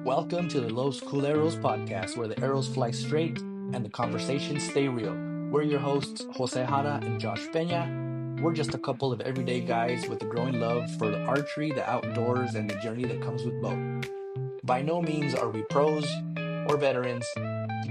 Welcome to the Los Culeros podcast, where the arrows fly straight and the conversations stay real. We're your hosts, Jose Jara and Josh Peña. We're just a couple of everyday guys with a growing love for the archery, the outdoors, and the journey that comes with both. By no means are we pros or veterans,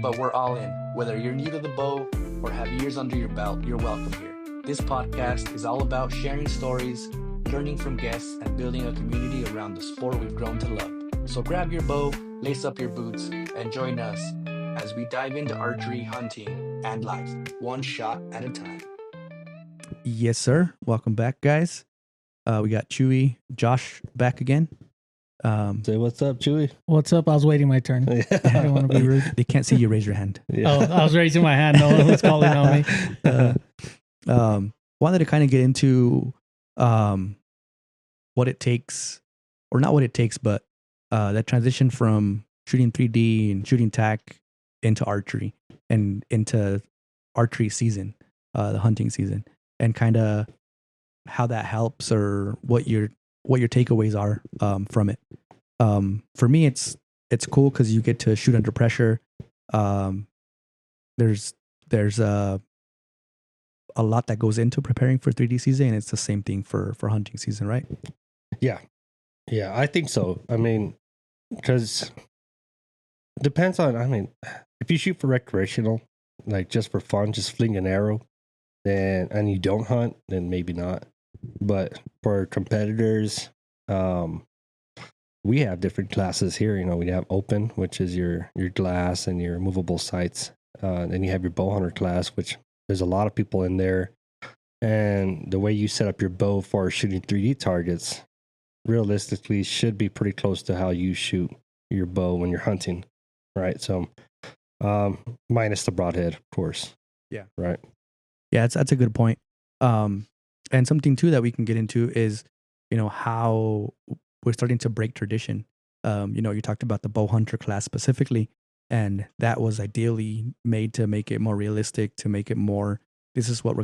but we're all in. Whether you're new to the bow or have years under your belt, you're welcome here. This podcast is all about sharing stories, learning from guests, and building a community around the sport we've grown to love. So grab your bow, lace up your boots, and join us as we dive into archery, hunting, and life, one shot at a time. Yes, sir. Welcome back, guys. We got Chewy, Josh back again. Say what's up, Chewy. What's up? I was waiting my turn. I didn't want to be rude. They can't see you raise your hand. Yeah. Oh, I was raising my hand. No one was calling on me. Wanted to kind of get into what it takes, or not what it takes, but that transition from shooting 3D and shooting tack into archery and into archery season, the hunting season, and kind of how that helps or what your takeaways are from it. For me, it's cool because you get to shoot under pressure. There's a lot that goes into preparing for 3D season, and it's the same thing for hunting season, right? Yeah, I think so. I mean, because depends on. I mean, if you shoot for recreational, like just for fun, just fling an arrow, then and you don't hunt, then maybe not. But for competitors, we have different classes here. You know, we have open, which is your glass and your movable sights. Then you have your bow hunter class, which there's a lot of people in there. And the way you set up your bow for shooting 3D targets, realistically, should be pretty close to how you shoot your bow when you're hunting, right? So, minus the broadhead, of course. Yeah. Right. Yeah, that's a good point. And something too that we can get into is, how we're starting to break tradition. You talked about the bow hunter class specifically, and that was ideally made to make it more realistic, to make it more, this is what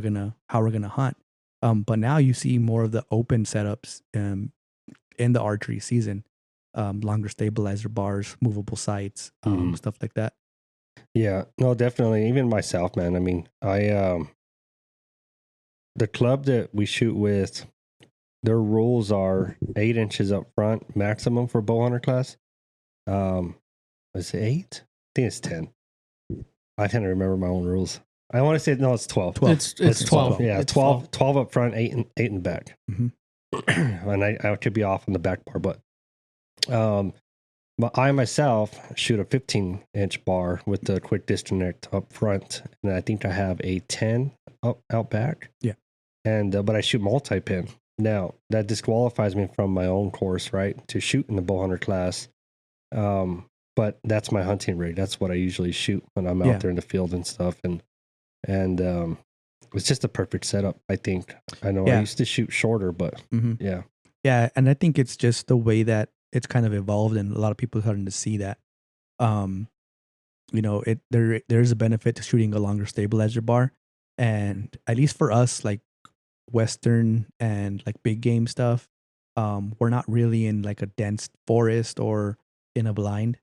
how we're gonna hunt. But now you see more of the open setups in the archery season, longer stabilizer bars, movable sights, stuff like that. Yeah, no, definitely. Even myself, man. I mean, the club that we shoot with, their rules are 8 inches up front maximum for bow hunter class. Is it 8? I think it's 10. I tend to remember my own rules. I want to say no, it's 12. It's 12. Yeah, It's 12 up front, 8 in the back. Mhm. And I could be off on the back bar, but I myself shoot a 15-inch bar with the quick disconnect up front, and I think I have a 10 out back. Yeah. And but I shoot multi-pin. Now that disqualifies me from my own course, right, to shoot in the bow hunter class. But that's my hunting rig. That's what I usually shoot when I'm out there in the field and stuff. And it's just a perfect setup, I think. I know I used to shoot shorter, but yeah. Yeah, and I think it's just the way that it's kind of evolved, and a lot of people are starting to see that. There's a benefit to shooting a longer stabilizer bar, and at least for us, like Western and like big game stuff, we're not really in like a dense forest or in a blind.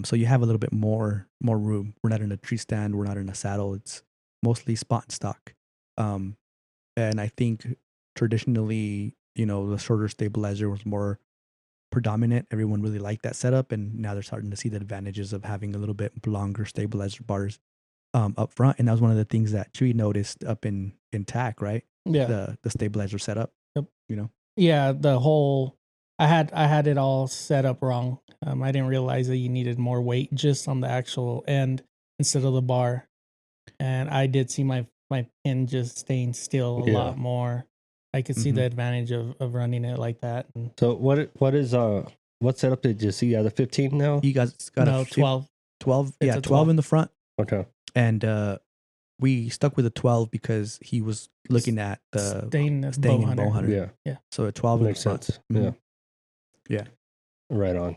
So you have a little bit more room. We're not in a tree stand. We're not in a saddle. It's mostly spot and stock. And I think traditionally, the shorter stabilizer was more predominant. Everyone really liked that setup, and now they're starting to see the advantages of having a little bit longer stabilizer bars up front. And that was one of the things that Chewy noticed up in TAC, right? Yeah. The stabilizer setup. Yep. Yeah, the whole. I had it all set up wrong. I didn't realize that you needed more weight just on the actual end instead of the bar, and I did see my pin just staying still a lot more. I could see the advantage of running it like that. And so what setup did you see? You have the 15 now? you guys got a 12. 12. It's Yeah, a 12 in the front. Okay. And we stuck with a 12 because he was looking at the staying in bow hunter. Yeah. So a 12 Makes in the front. sense. Mhm. Yeah. Right on.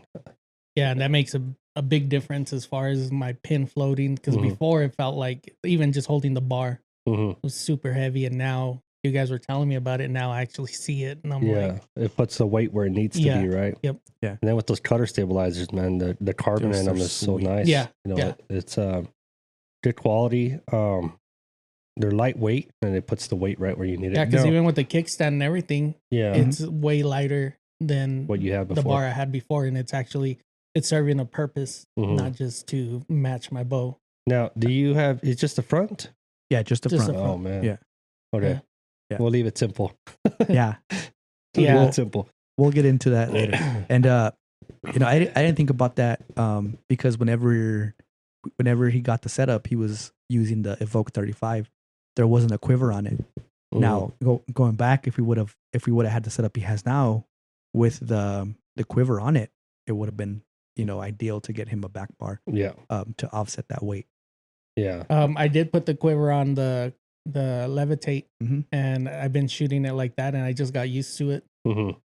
Yeah, and that makes a big difference as far as my pin floating, because before it felt like even just holding the bar Mm-hmm. was super heavy, and now you guys were telling me about it, now I actually see it, and I'm like, it puts the weight where it needs to be, right? Yep. Yeah. And then with those cutter stabilizers, man, the carbon in them is so sweet. nice. Yeah, You know, yeah. it's good quality. They're lightweight, and it puts the weight right where you need it. yeah, because Now, even with the kickstand and everything, yeah, it's way lighter than what you had the before. bar I had before, and it's serving a purpose, Mhm. not just to match my bow. Now, do you have? It's just the front. Yeah, just the Just front. the Oh man. Yeah. Okay. Yeah. Yeah. We'll leave it simple. Yeah, Leave Yeah. it simple. we'll get into that later. And you know, I didn't think about that because whenever he got the setup, he was using the Evoke 35. There wasn't a quiver on it. Now going back, if we would have had the setup he has now with the quiver on it, it would have been, you know, ideal to get him a back bar Yeah. to offset that weight. Yeah. I did put the quiver on the levitate, Mhm. and I've been shooting it like that, and I just got used to it. Mm-hmm.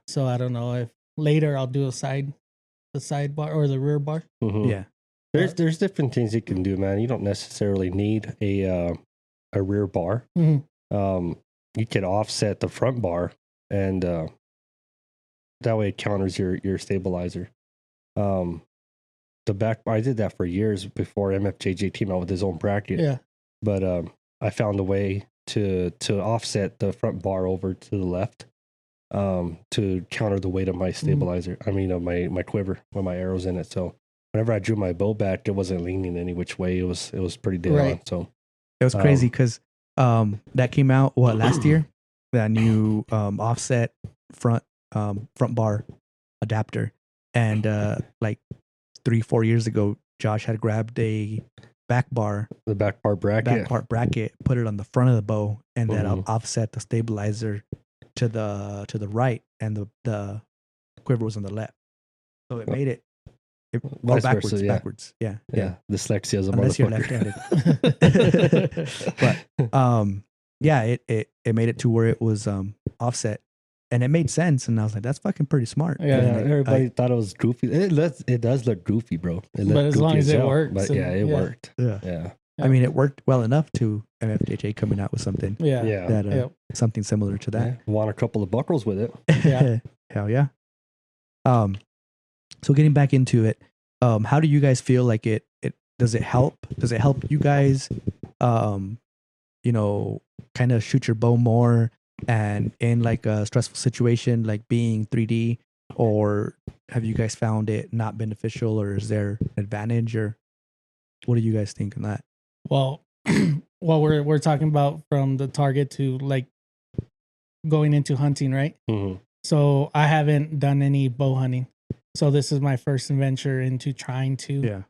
So I don't know if later I'll do the side bar or the rear bar. Mm-hmm. Yeah, There's different things you can do, man. You don't necessarily need a rear bar. Mhm. You could offset the front bar, and that way it counters your stabilizer. The back bar, I did that for years before MFJJ came out with his own bracket. Yeah. But I found a way to offset the front bar over to the left to counter the weight of my stabilizer. I mean, of my quiver with my arrows in it. So whenever I drew my bow back, it wasn't leaning any which way. It was pretty dead Right. on. So it was crazy because that came out last year, that new offset front bar adapter, and like 3-4 years ago, Josh had grabbed a back bar the back bar bracket. bracket, put it on the front of the bow, and then Mhm. offset the stabilizer to the right, and the quiver was on the left. So it made it Vice backwards. versa, yeah. Backwards. Yeah. Yeah, dyslexia is a Unless you're motherfucker. left-handed. But yeah, it made it to where it was offset, and it made sense. And I was like, that's fucking pretty smart. Yeah, And Yeah, I- everybody thought it was goofy. It does look goofy, bro. It But looked as goofy long as it hell, works, But and- yeah, it yeah. worked. yeah. Yeah. I mean, it worked well enough to MFJJ coming out with something Yeah. Yeah. that Yeah. something similar to that. Yeah. Won a couple of buckles with it. Yeah. Hell yeah. So getting back into it, how do you guys feel like it does it help? Does it help you guys you know, kind of shoot your bow more and in like a stressful situation like being 3D, or have you guys found it not beneficial, or is there an advantage, or what do you guys think on that? Well, we're talking about from the target to like going into hunting, right? Mm-hmm. So I haven't done any bow hunting. So this is my first venture into trying to. Yeah.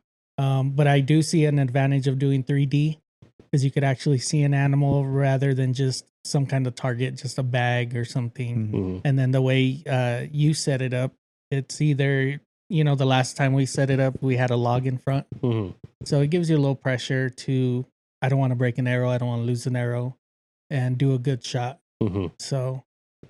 But I do see an advantage of doing 3D because you could actually see an animal rather than just some kind of target, just a bag or something. Mhm. Mm-hmm. And then the way you set it up, it's either, you know, the last time we set it up, we had a log in front. Mm-hmm. So it gives you a little pressure to, I don't want to break an arrow. I don't want to lose an arrow, and do a good shot. Mm-hmm. So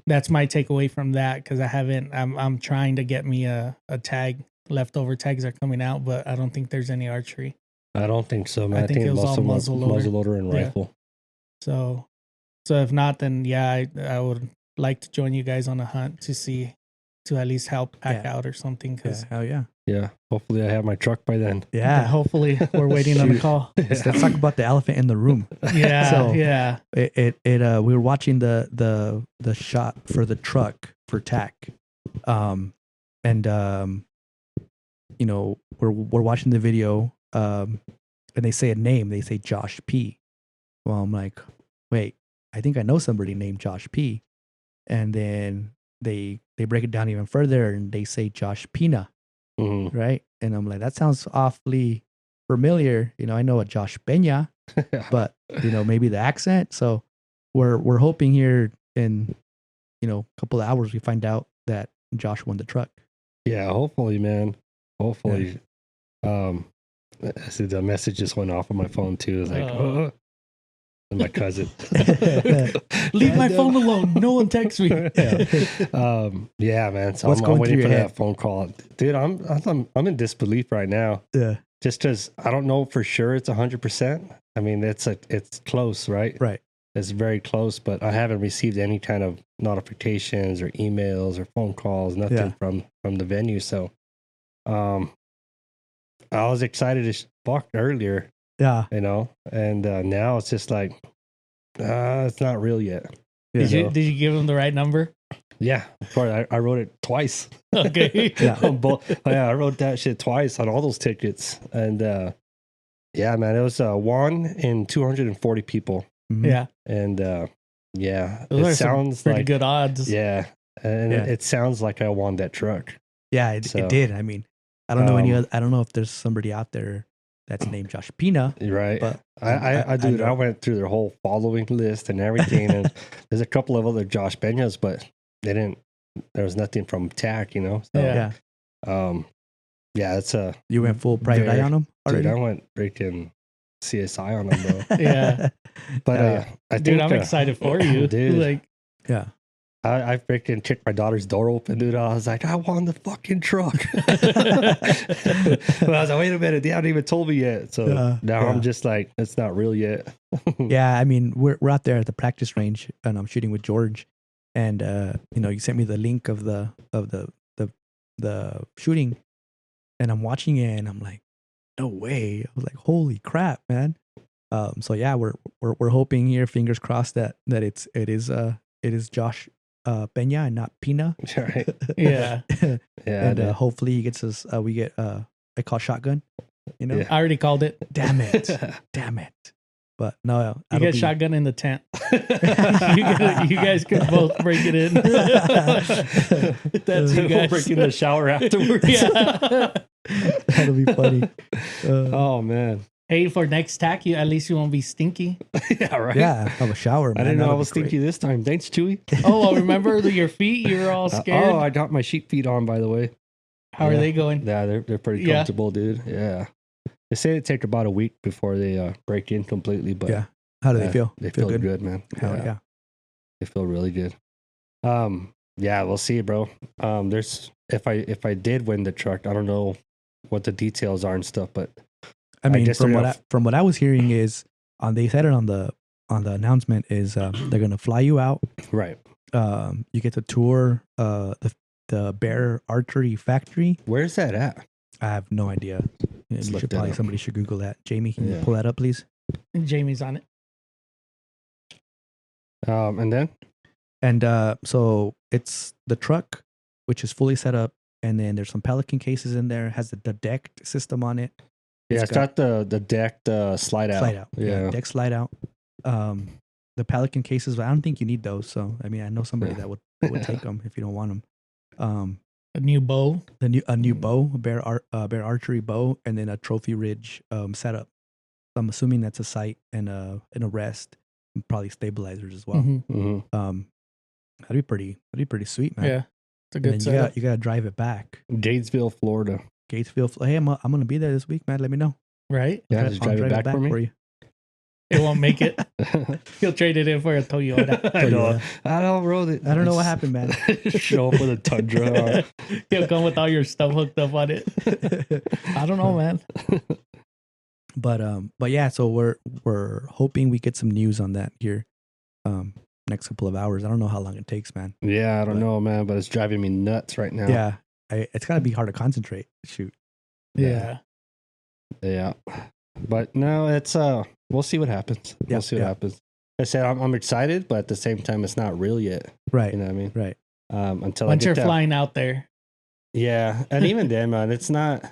that's my takeaway from that. Cause I'm trying to get me a tag. Leftover tags are coming out, but I don't think there's any archery. I don't think so, man. I think it was all muzzleloader. and Yeah. rifle. So if not, then yeah, I would like to join you guys on a hunt to at least help pack Yeah. out or something. Yeah, Cause hell yeah. Yeah. Hopefully I have my truck by then. Yeah. hopefully we're waiting on the Shoot. call. Let's talk about the elephant in the room. Yeah. So- yeah. We were watching the shot for the truck for TAC, you know, we're watching the video, and they say a name. They say Josh P. Well, I'm like, wait, I think I know somebody named Josh P. And then they break it down even further, and they say Josh Pina, Mm-hmm. right? And I'm like, that sounds awfully familiar. You know, I know a Josh Peña, but you know, maybe the accent. So we're hoping here in, you know, a couple of hours we find out that Josh won the truck. Yeah, hopefully, man. Hopefully. I see the message just went off on my phone too. It's like, Oh. and my cousin. Leave my phone alone. No one texts me. Yeah, man. So What's I'm going waiting through for your that head? phone call, dude. I'm in disbelief right now, Yeah. just because I don't know for sure it's 100%. I mean, it's close, right? Right. It's very close, but I haven't received any kind of notifications or emails or phone calls, nothing from the venue. So, I was excited as fuck earlier, Yeah. and now it's just like, it's not real yet. Yeah. Did you give him the right number? Yeah, of course. I wrote it twice. Okay. Yeah. On both. Yeah, I wrote that shit twice on all those tickets, and yeah, man, it was 1 in 240 people, Mhm. Yeah. and yeah, Those are it some sounds pretty like good odds. yeah, and Yeah. it sounds like I won that truck. Yeah, it So, did. I mean, I don't know any um, other, I don't know if there's somebody out there that's named Josh Pina. Right. But, I dude, I know. went through their whole following list and everything, and there's a couple of other Josh Peñas, but they didn't. There was nothing from TAC, So, Yeah. yeah, it's a You went full private eye Very- on them dude. already? I went freaking CSI on them, bro. Yeah. But I Dude, think, I'm excited for you. dude. Like, Yeah. I freaking kicked my daughter's door open, dude. I was like, I won the fucking truck. But I was like, wait a minute, they haven't even told me yet. So Yeah, now yeah. I'm just like, it's not real yet. Yeah, I mean, we're out there at the practice range, and I'm shooting with George, and you sent me the link of the shooting, and I'm watching it, and I'm like, no way! I was like, holy crap, man! So yeah, we're hoping here, fingers crossed that it is Josh Peña and not Pina. Right. yeah. Yeah. And hopefully he gets us. We get I call shotgun. Yeah. I already called it. Damn it, damn it! But no, You that'll get be- shotgun in the tent. You guys could both break it in. That's you We'll guys. break in the shower afterwards. Yeah. That'll be funny. Oh man. Hey, for next tack, at least you won't be stinky. Yeah. Right. Yeah, have a shower. I Man. didn't know I That'll was be great. stinky this time. Thanks, Chewy. Oh, remember your feet? You were all scared. Oh, I got my sheep feet on, by the way. How are yeah. they going? Yeah, they're pretty Yeah. comfortable, dude. Yeah. They say it take about a week before they break in completely, but Yeah. How do they feel? They feel good, man. Hell yeah. They feel really good. Yeah, we'll see, bro. There's if I did win the truck, I don't know what the details are and stuff, but I mean, just from don't what I was hearing is, they said it on the announcement is they're gonna fly you out. right. You get to tour the Bear Archery Factory. Where's that at? I have no idea. Let's You look should that probably up. somebody should Google that. Jamie, can you Yeah. pull that up, please? Jamie's on it. And then And so it's the truck, which is fully set up, and then there's some Pelican cases in there. Has the decked system on it. yeah, it's got the decked slide out. Slide out. Yeah. Deck slide out. The Pelican cases, I don't think you need those. So I mean, I know somebody Yeah. that would take them if you don't want them. A new bow. A new bow, a bear archery bow, and then a trophy ridge setup. So I'm assuming that's a sight and a rest, and probably stabilizers as well. Mhm. Mm-hmm. That'd be pretty sweet, man. Yeah. It's a And good then setup. you gotta drive it back. Gatesville, Florida. Gatesville. Hey, I'm gonna be there this week, man. Let me know. Right? Yeah, I'll just drive it back for me. you. It won't make it. He'll trade it in for a Toyota. I know. Toyota. I don't roll it. I don't know what happened, man. Show up with a Tundra. He'll come with all your stuff hooked up on it. I don't know, man. But yeah, so we're hoping we get some news on that here, next couple of hours. I don't know how long it takes, man. Yeah, I don't But- know, man, but it's driving me nuts right now. Yeah, it's gotta be hard to concentrate. Shoot. Yeah. Yeah. But no, it's we'll see what happens. Yeah, We'll see what yeah. happens. I said I'm excited, but at the same time it's not real yet. Right. You know what I mean? Right. Until Once I you're get that. flying out there. Yeah. And even then, man, it's not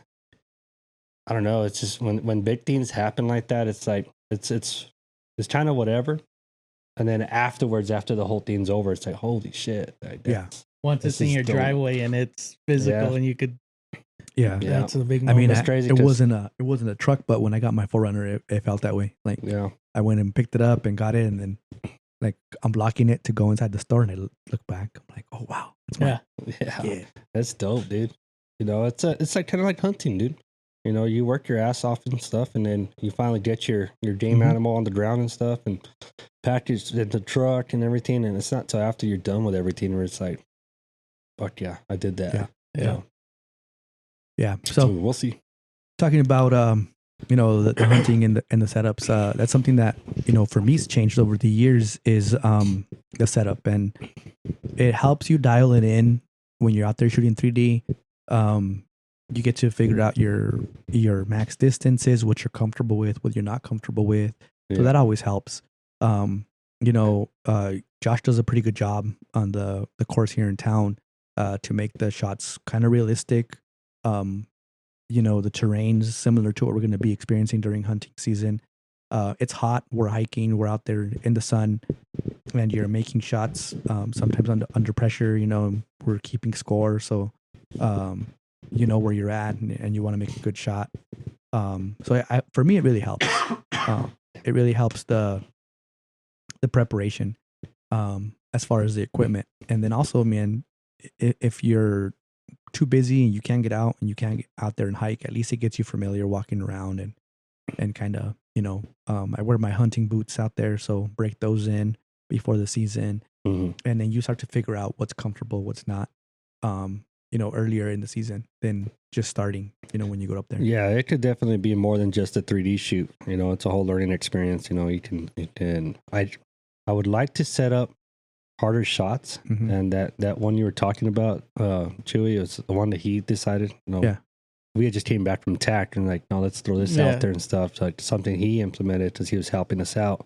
I don't know, it's just when big things happen like that, it's like it's kind of whatever. And then afterwards, after the whole thing's over, it's like, holy shit. Like, Yeah. that's- Once This it's in is your dope. driveway and it's physical Yeah. and you could, Yeah. Yeah. that's a big I moment. mean, It's crazy it 'cause- wasn't a truck, but when I got my Forerunner, it felt that way. Like Yeah. I went and picked it up and got it, and then like I'm blocking it to go inside the store, and I look back. I'm like, oh wow, that's yeah. mine. Yeah. Yeah. That's dope, dude. You know, it's like kind of like hunting, dude. You know, you work your ass off and stuff, and then you finally get your game Mhm. animal on the ground and stuff, and package in the truck and everything. And it's not till after you're done with everything where it's like, fuck yeah, I did that. Yeah. Yeah. Yeah. So So we'll see. talking about the hunting and the setups. That's something that for me's changed over the years is the setup, and it helps you dial it in when you're out there shooting 3D. You get to figure out your max distances, what you're comfortable with, what you're not comfortable with. So that always helps. Josh does a pretty good job on the course here in town to make the shots kind of realistic. The terrain's similar to what we're going to be experiencing during hunting season. It's hot. We're hiking. We're out there in the sun, and you're making shots. Sometimes under pressure. We're keeping score, so you know where you're at, and you want to make a good shot. So for me, it really helps. It really helps the preparation as far as the equipment, and then also, man, if you're too busy and you can't get out and you can't get out there and hike, at least it gets you familiar walking around and kind of I wear my hunting boots out there, so break those in before the season, and then you start to figure out what's comfortable, what's not. Earlier in the season than just starting, when you go up there. Yeah, it could definitely be more than just a 3D shoot. It's a whole learning experience. You can. I would like to set up harder shots, and that one you were talking about, Chewy, was the one that he decided. Yeah, we had just came back from TAC and like, no, let's throw this out there and stuff. So, like something he implemented because he was helping us out.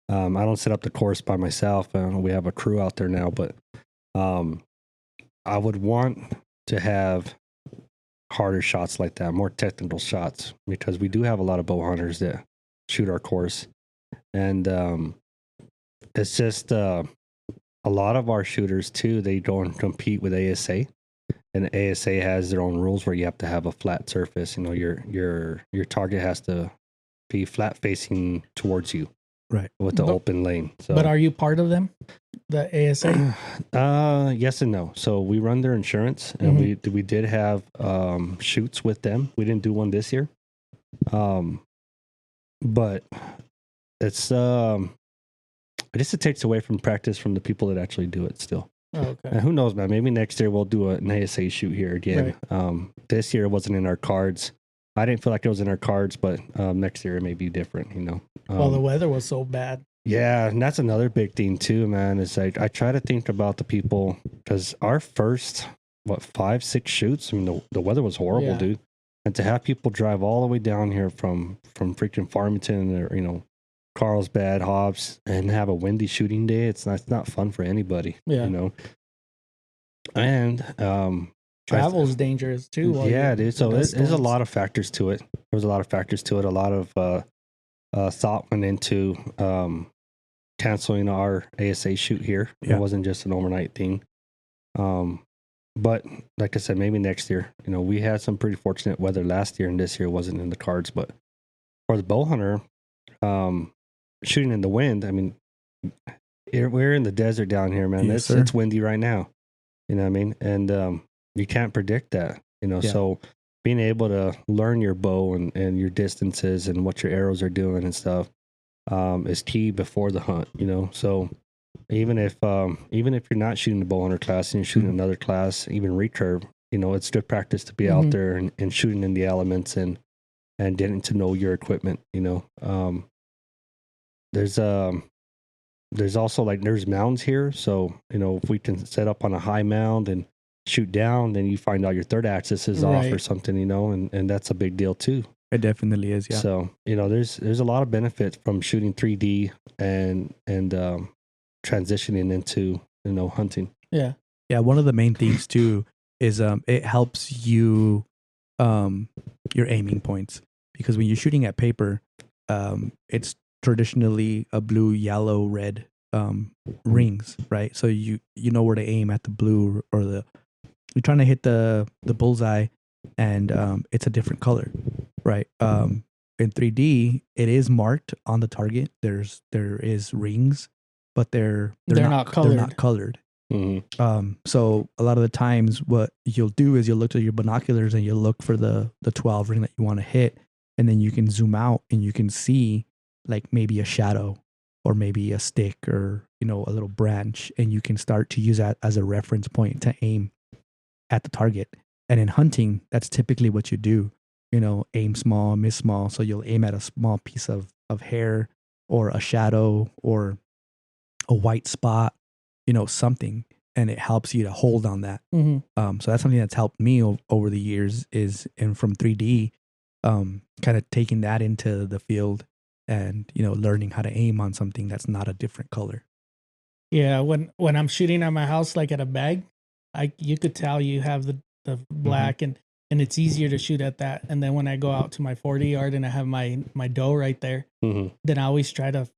I don't set up the course by myself. We have a crew out there now, but I would want to have harder shots like that, more technical shots, because we do have a lot of bow hunters that shoot our course. And it's just a lot of our shooters too, they don't compete with ASA. And ASA has their own rules where you have to have a flat surface. Your target has to be flat facing towards you. Right. With the open lane. So. But are you part of them? The ASA? Yes and no. So we run their insurance, and we did have shoots with them. We didn't do one this year. But it's I guess it takes away from practice from the people that actually do it still. Oh, okay. And who knows, man? Maybe next year we'll do an ASA shoot here again. Right. This year it wasn't in our cards. I didn't feel like it was in our cards, but next year it may be different, Well, the weather was so bad. Yeah, and that's another big thing too, man. Is like I try to think about the people, because our first 5-6 shoots, the weather was horrible, dude. And to have people drive all the way down here from freaking Farmington or Carlsbad, Hobbs, and have a windy shooting day, it's not fun for anybody. Yeah. And travel's dangerous too. Yeah, dude. So there's a lot of factors to it. There's a lot of factors to it. A lot of thought went into canceling our ASA shoot here. It wasn't just an overnight thing. But like I said, maybe next year. We had some pretty fortunate weather last year, and this year wasn't in the cards. But for the bow hunter, shooting in the wind, we're in the desert down here, man. Yes, it's windy right now. You know what I mean? And you can't predict that. So being able to learn your bow and your distances and what your arrows are doing and stuff is key before the hunt. So even if you're not shooting the bow hunter class and you're shooting another class, even recurve, it's good practice to be out there and shooting in the elements and getting to know your equipment. There's also there's mounds here, so if we can set up on a high mound and shoot down, then you find out your third axis is off or something, and that's a big deal too. It definitely is, yeah. So there's a lot of benefit from shooting 3D and transitioning into hunting. Yeah. One of the main things too is it helps you your aiming points, because when you're shooting at paper, it's traditionally a blue, yellow, red rings, right? So you know where to aim at the blue, or you're trying to hit the bullseye, and it's a different color, right? In 3D, it is marked on the target. There is rings, but they're not colored. They're not colored. Mm-hmm. So a lot of the times, what you'll do is you'll look to your binoculars and you'll look for the 12 ring that you want to hit, and then you can zoom out and you can see like maybe a shadow or maybe a stick or a little branch, and you can start to use that as a reference point to aim at the target. And in hunting, that's typically what you do. aim small, miss small. So you'll aim at a small piece of hair or a shadow or a white spot, something, and it helps you to hold on that. So that's something that's helped me over the years and from 3D, kind of taking that into the field and, learning how to aim on something that's not a different color. Yeah. When I'm shooting at my house, like at a bag, you could tell you have the black and it's easier to shoot at that. And then when I go out to my 40 yard and I have my doe right there, then I always try to,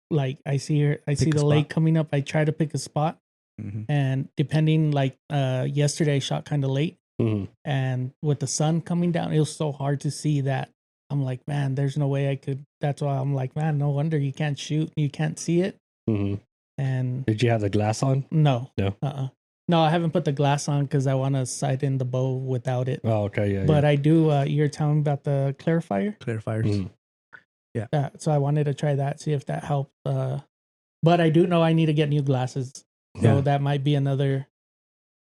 like, I see the lake coming up. I try to pick a spot. And depending, like yesterday I shot kind of late, and with the sun coming down, it was so hard to see that. I'm like, man, there's no way I could. That's why I'm like, man, no wonder you can't shoot, you can't see it. And did you have the glass on? No. No, I haven't put the glass on because I want to sight in the bow without it. Oh, okay, yeah. But I do. You're telling me about the clarifiers. Yeah. So I wanted to try that, see if that helped. But I do know I need to get new glasses. So that might be another.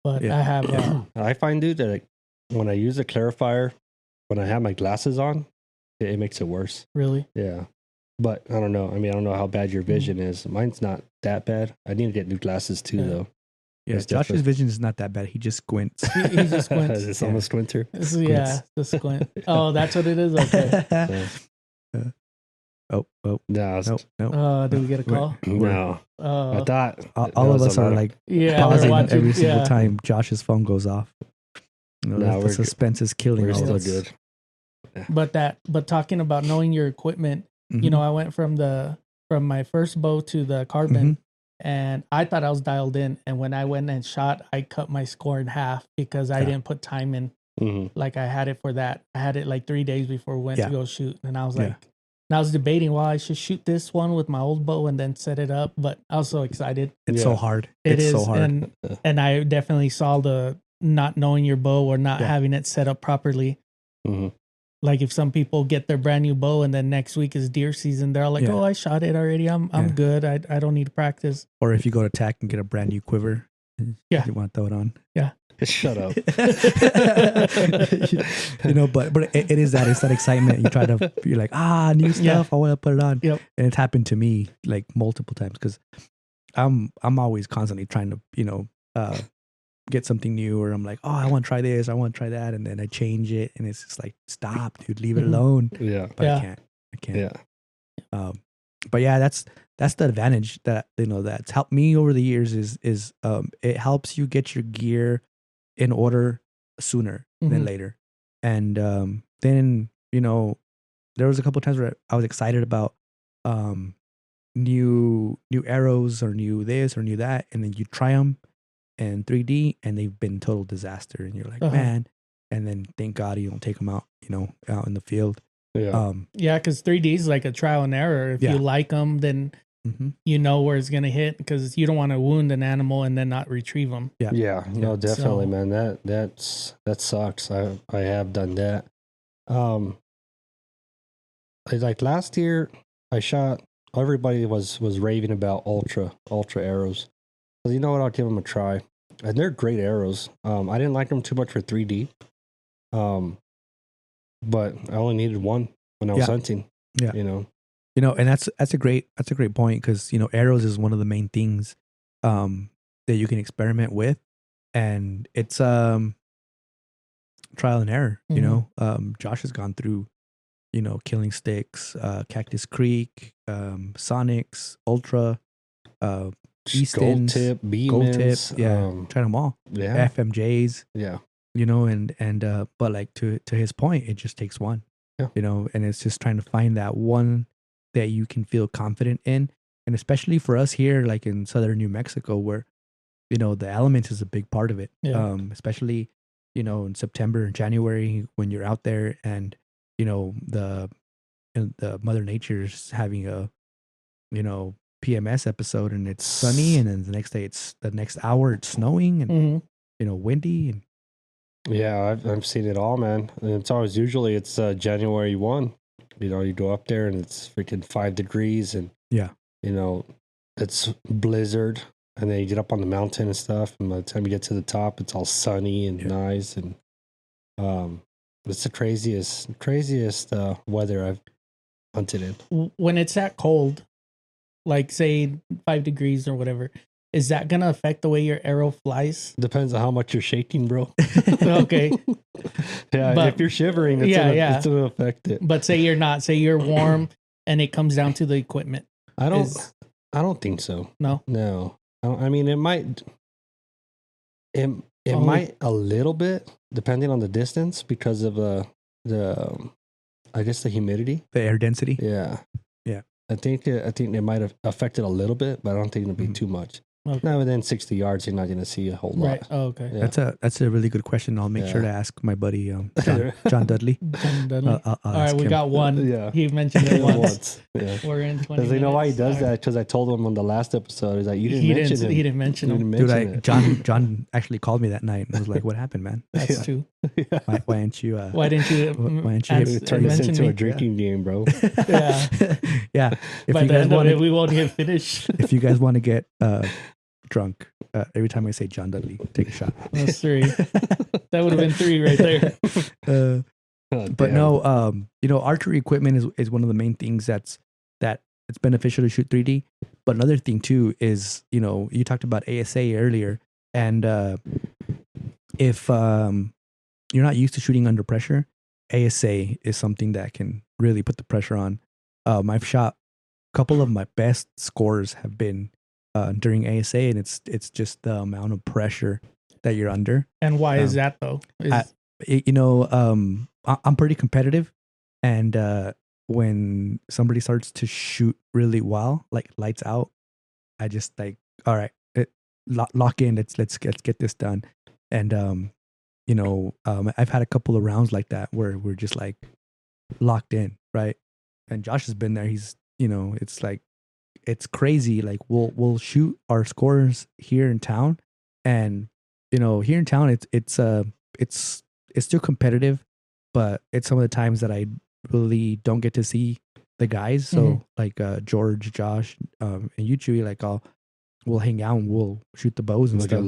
But I have. I find, dude, that when I use a clarifier, when I have my glasses on, it makes it worse. Really? Yeah. But I don't know. I mean, I don't know how bad your vision is. Mine's not that bad. I need to get new glasses too, though. Yeah, Josh's vision is not that bad. He just squints. He just squints. It's almost squinter. Yeah, the squint. Oh, that's what it is. Okay. Oh, no. Did we get a call? No. I thought all of us are like pausing watching, every single time Josh's phone goes off. No, the suspense is killing we're all still of us. good. Yeah. But talking about knowing your equipment, I went from my first bow to the carbon. And I thought I was dialed in. And when I went and shot, I cut my score in half because I didn't put time in. Like I had it for that. I had it like 3 days before we went to go shoot. And I was like, and I was debating, well, I should shoot this one with my old bow and then set it up. But I was so excited. It's so hard. It's so hard. And I definitely saw the not knowing your bow or not having it set up properly. Like if some people get their brand new bow and then next week is deer season, they're all like, "Oh, I shot it already. I'm good. I don't need to practice." Or if you go to TAC and get a brand new quiver, you want to throw it on. Yeah. Shut up. But it is that. It's that excitement. You're like, new stuff. I want to put it on. Yep. And it's happened to me like multiple times because I'm always constantly trying to get something new, or I'm like, I want to try this, I want to try that, and then I change it, and it's just like, stop, dude, leave it alone. Yeah, but I can't. Yeah. But yeah, that's the advantage that that's helped me over the years is it helps you get your gear in order sooner than later, and then there was a couple of times where I was excited about new arrows or new this or new that, and then you try them and 3D, and they've been total disaster, and you're like, man, and then thank God you don't take them out, out in the field. Yeah. Because 3D is like a trial and error. If you like them, then you know where it's gonna hit, because you don't want to wound an animal and then not retrieve them. Yeah. No, definitely, man. That sucks. I have done that. Like last year, I shot. Everybody was raving about ultra arrows. So you know what? I'll give them a try. And they're great arrows. I didn't like them too much for 3D. But I only needed one when I was hunting. Yeah. And that's a great point, because arrows is one of the main things that you can experiment with, and it's trial and error. Josh has gone through Killing Sticks, Cactus Creek, Sonics, Ultra, Easton's, Gold Tip, tried them all. FMJs, and but like to his point, it just takes one. And it's just trying to find that one that you can feel confident in, and especially for us here, like in southern New Mexico, where the elements is a big part of it. Especially in September and January when you're out there, and the Mother Nature's having a PMS episode, and it's sunny, and then the next hour it's snowing and windy, and I've seen it all, man. And it's always usually January 1. You go up there and it's freaking 5 degrees, and it's blizzard, and then you get up on the mountain and stuff, and by the time you get to the top, it's all sunny and nice, and It's the craziest weather I've hunted in. When it's that cold, like say 5 degrees or whatever, is that gonna affect the way your arrow flies? Depends on how much you're shaking, bro. Okay, Yeah, But- if you're shivering, it's gonna affect it. but say you're not. Say you're warm, and it comes down to the equipment. I don't think so. No. I mean, it might. It Only- might a little bit, depending on the distance, because of the I guess the humidity. The air density. Yeah. Yeah. I think it might have affected a little bit, but I don't think it'll be Mhm. too much. Okay. Now within 60 yards, you're not going to see a whole lot. Right. Oh, okay. Yeah. That's a really good question. I'll make sure to Yeah. ask my buddy John Dudley. John Dudley. I'll All right, ask we him. got one. Yeah. He mentioned it once. Yeah. We're in 20 Because you know why he minutes. does All right. that? Because I told him on the last episode, is like, you didn't He mention him. He didn't mention You him. didn't Dude, mention it. John actually called me that night and was like, "What happened, man? That's Yeah. true. Yeah. Why didn't you? Why didn't you? Why didn't you answer- Turn this mention into me? a drinking game, bro. Yeah. yeah. If By you the guys end of want it, to, we won't get finished. if you guys want to get drunk, every time I say John Dudley, take a shot. That's 3. That would have been 3 right there. Uh, Oh, but damn. no, archery equipment is one of the main things that it's beneficial to shoot 3D. But another thing too is, you talked about ASA earlier, and if you're not used to shooting under pressure, ASA is something that can really put the pressure on. I've shot a couple of my best scores have been during ASA, and it's just the amount of pressure that you're under. And why is Um, that though? I'm pretty competitive, and when somebody starts to shoot really well, like lights out, I just like, all right, lock in. Let's get this done. And I've had a couple of rounds like that where we're just like locked in, right? And Josh has been there. He's, it's like, it's crazy. Like we'll shoot our scores here in town, and here in town it's still competitive, but it's some of the times that I really don't get to see the guys. So Mhm. like George, Josh, and you, Chewy, like we'll hang out and we'll shoot the bows and Look at stuff.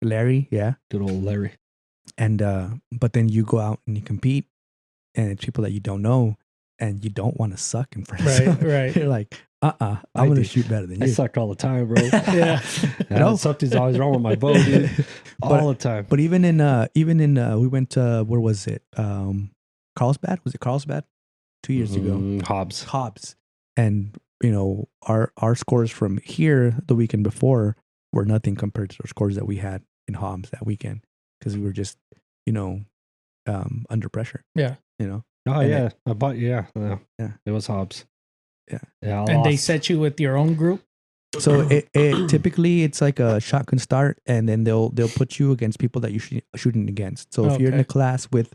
Larry. Yeah. Good old Larry. And but then you go out and you compete, and it's people that you don't know, and you don't want to suck in front of Right, them. right. You're like, I'm I gonna do. shoot better than I you. suck all the time, bro. Yeah. No. Something's always wrong with my bow, dude. All the time. But even in we went to, where was it? Carlsbad? Was it Carlsbad? 2 years ago. Hobbs. And our scores from here the weekend before were nothing compared to the scores that we had in Hobbs that weekend, because we were just under pressure. Yeah. Oh, And yeah. Yeah. Yeah. It was Hobbs. Yeah. Yeah. I And they lost. set you with your own group. So it typically it's like a shotgun start, and then they'll put you against people that you're shooting against. So if you're in a Okay. class with,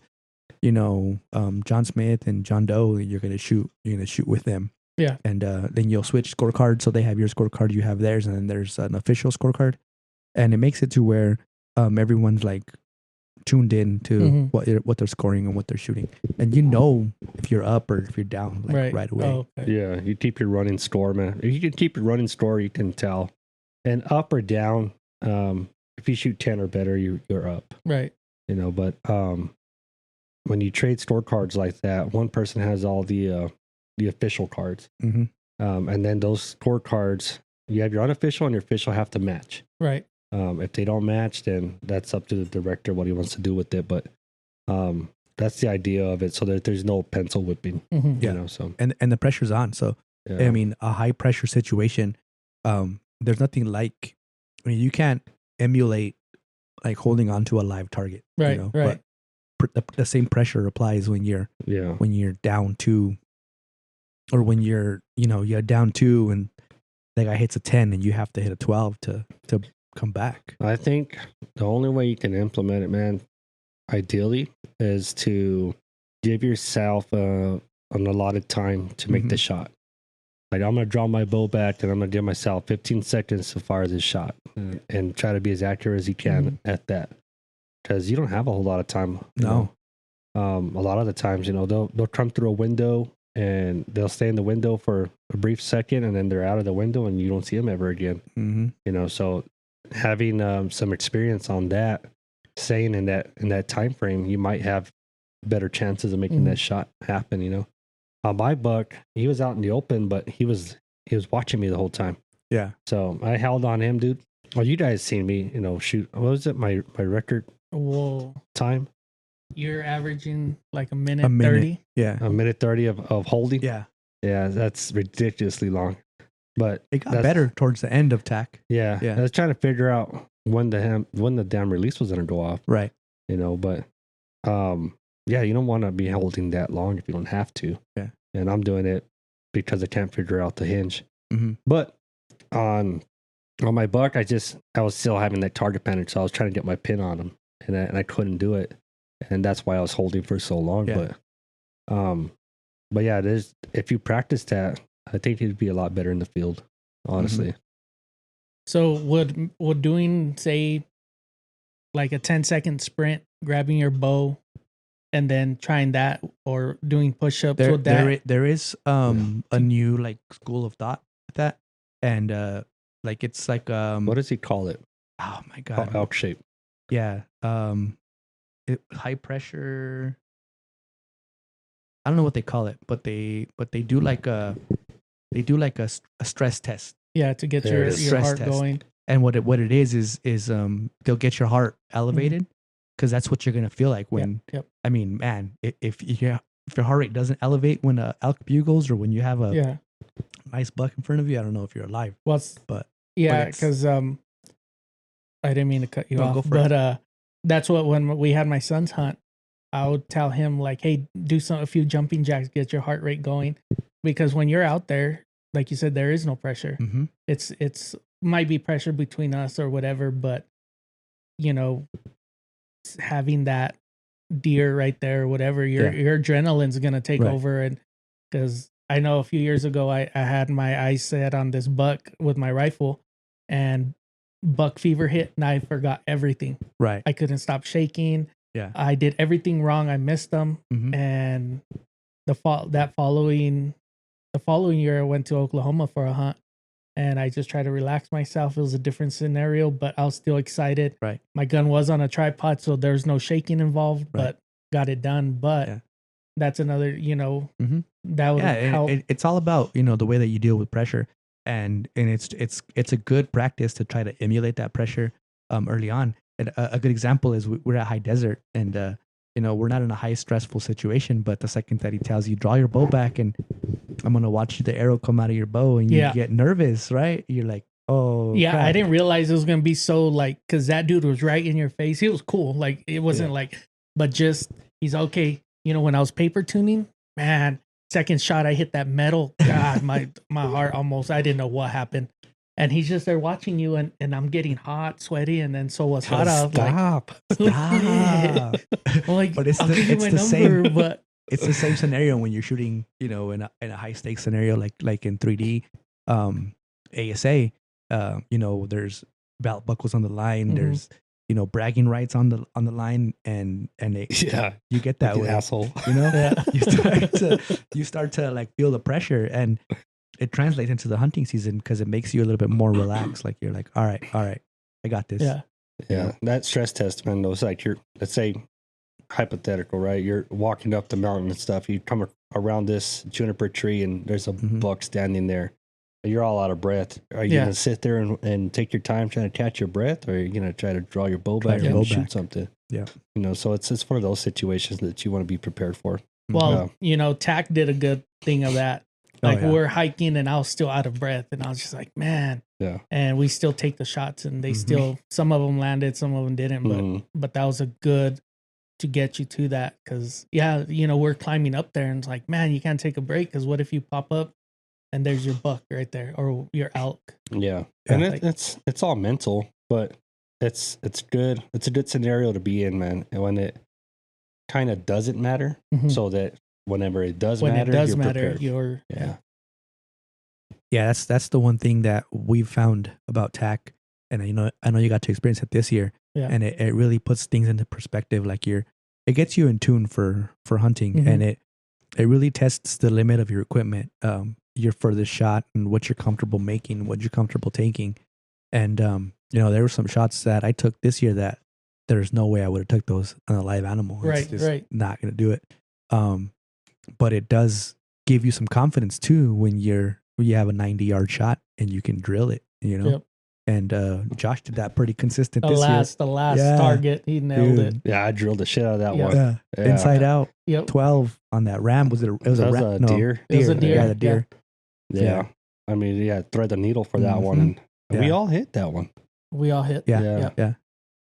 John Smith and John Doe, you're gonna shoot with them. Yeah. And then you'll switch scorecards. So they have your scorecard, you have theirs, and then there's an official scorecard, and it makes it to where everyone's like tuned in to Mhm. what they're scoring and what they're shooting, and if you're up or if you're down right away. Oh, okay. Yeah. You keep your running score, man. If you can keep your running score, you can tell. And up or down, if you shoot 10 or better, you're up. Right. But when you trade scorecards like that, one person has all the official cards. hmm And then those scorecards, you have your unofficial and your official have to match. Right. If they don't match, then that's up to the director what he wants to do with it. But that's the idea of it, so that there's no pencil whipping. hmm Yeah. So And the pressure's on. So yeah. I mean, a high pressure situation, there's nothing like, you can't emulate like holding on to a live target. Right. Right. But the same pressure applies when you're yeah. down 2, or when you're down 2 and the guy hits a 10 and you have to hit a 12 to come back. I think the only way you can implement it, man, ideally, is to give yourself an allotted time to make the shot. Like, I'm going to draw my bow back and I'm going to give myself 15 seconds to fire this shot and try to be as accurate as you can at that. Because you don't have a whole lot of time. No. A lot of the times, they'll come through a window and they'll stay in the window for a brief second and then they're out of the window and you don't see them ever again. Mm-hmm. So having some experience on that, saying in that time frame, you might have better chances of making that shot happen. My buck, he was out in the open, but he was watching me the whole time. Yeah. So I held on him, dude. Well, you guys seen me, shoot. What was it? My record Whoa. time? You're averaging like a minute 30. Yeah. A minute 30 of holding. Yeah. Yeah, that's ridiculously long. But it got better towards the end of TAC. Yeah. I was trying to figure out when the damn release was gonna go off. Right. But yeah, you don't want to be holding that long if you don't have to. Yeah. And I'm doing it because I can't figure out the hinge. Mm-hmm. But on my buck, I was still having that target panic, so I was trying to get my pin on him, and I couldn't do it, and that's why I was holding for so long. Yeah. But yeah, if you practice that, I think you'd be a lot better in the field, honestly. Mm-hmm. So would doing, say, like a 10-second sprint, grabbing your bow, and then trying that, or doing push-ups with that? There is a new like school of thought with that, and like it's like what does he call it? Oh my god, elk shape. Yeah, high pressure. I don't know what they call it, but they do like a stress test. Yeah, to get your heart going. And what it is they'll get your heart elevated, because that's what you're gonna feel like when. Yep. I mean, man, if your heart rate doesn't elevate when a elk bugles, or when you have a nice buck in front of you, I don't know if you're alive. But because I didn't mean to cut you off, but that's what, when we had my son's hunt, I would tell him like, hey, do a few jumping jacks, get your heart rate going, because when you're out there, like you said, there is no pressure. Mm-hmm. It's might be pressure between us or whatever, but having that deer right there or whatever, your adrenaline's gonna take over. And because I know a few years ago I had my eyes set on this buck with my rifle, and buck fever hit, and I forgot everything. Right. I couldn't stop shaking. Yeah. I did everything wrong. I missed them. Mm-hmm. And the following year I went to Oklahoma for a hunt, and I just tried to relax myself. It was a different scenario, but I was still excited. Right. My gun was on a tripod, so there's no shaking involved, but got it done. But that's another, that would help. It's all about, the way that you deal with pressure. And it's a good practice to try to emulate that pressure early on. And a good example is we're at high desert, and we're not in a high stressful situation, but the second that he tells you, draw your bow back and I'm going to watch the arrow come out of your bow, and you get nervous, right? You're like, oh, yeah, crap. I didn't realize it was going to be so like, because that dude was right in your face. He was cool. Like, it wasn't like, but just, he's okay. When I was paper tuning, man, second shot, I hit that metal. God, my heart almost, I didn't know what happened. And he's just there watching you, and I'm getting hot, sweaty, and then so was Hada. Stop. I'm like, but I'll give you my number, but it's the same scenario when you're shooting, in a high stakes scenario like in 3D, ASA. There's belt buckles on the line. Mm-hmm. There's bragging rights on the line, and you get that way, asshole. You start to like feel the pressure, and it translates into the hunting season because it makes you a little bit more relaxed. Like you're like, all right, I got this. Yeah. That stress test, man, it's like let's say hypothetical, right? You're walking up the mountain and stuff. You come around this juniper tree, and there's a buck standing there. You're all out of breath. Are you gonna sit there and take your time trying to catch your breath, or are you gonna try to draw your bow back and shoot something? Yeah. So it's one of those situations that you want to be prepared for. Well, TAC did a good thing of that. Like we're hiking, and I was still out of breath, and I was just like, man. Yeah. And we still take the shots, and they still, some of them landed, some of them didn't, but that was a good to get you to that. Cause we're climbing up there, and it's like, man, you can't take a break. Cause what if you pop up and there's your buck right there, or your elk? Yeah. And it's all mental, but it's good. It's a good scenario to be in, man. And when it kind of doesn't matter, so that whenever it does matter, you're prepared. Yeah, that's the one thing that we've found about TAC, and I know you got to experience it this year, and it really puts things into perspective. Like it gets you in tune for hunting, and it really tests the limit of your equipment, your furthest shot, and what you're comfortable making, what you're comfortable taking. And there were some shots that I took this year that there's no way I would have took those on a live animal. It's Right, just right. not going to do it. But it does give you some confidence too when you have a 90-yard shot and you can drill it, you know. Yep. And Josh did that pretty consistent The this last Yeah. target, he nailed Dude. it. Yeah, I drilled the shit out of that Yeah. one. year. Yeah. Inside out, Yep. 12 on that ram. Was it? It was That a was ram. a No, deer. It was a deer. Yeah, the deer. Yeah. Yeah. I mean, yeah, thread the needle for that one. Mhm. And we Yeah. all hit that one. We all hit. Yeah. Yeah. Yeah.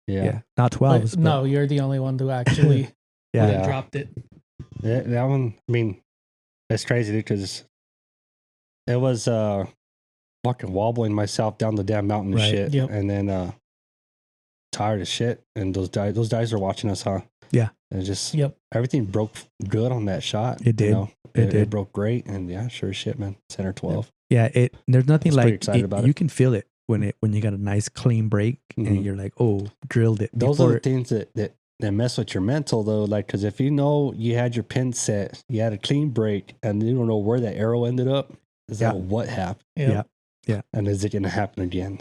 Yeah. Not But 12s. But no, you're the only one who actually Yeah. Yeah. dropped it. Yeah, that one, I mean, it's crazy because it was fucking wobbling myself down the damn mountain and Right. shit. Yep. And then tired as shit. And those guys are watching us, huh? Yeah. And just Yep. everything broke good on that shot. It did. It did. It broke great. And yeah, sure as shit, man. Center 12. Yeah, there's nothing I was pretty like excited about you it. can feel it when you got a nice clean break and Mhm. you're like, oh, drilled it. Those are before the things that mess with your mental though. Like, because if you know you had your pin set, you had a clean break, and you don't know where that arrow ended up, is that Yeah. what happened? Yep. Yeah. And is it going to happen again?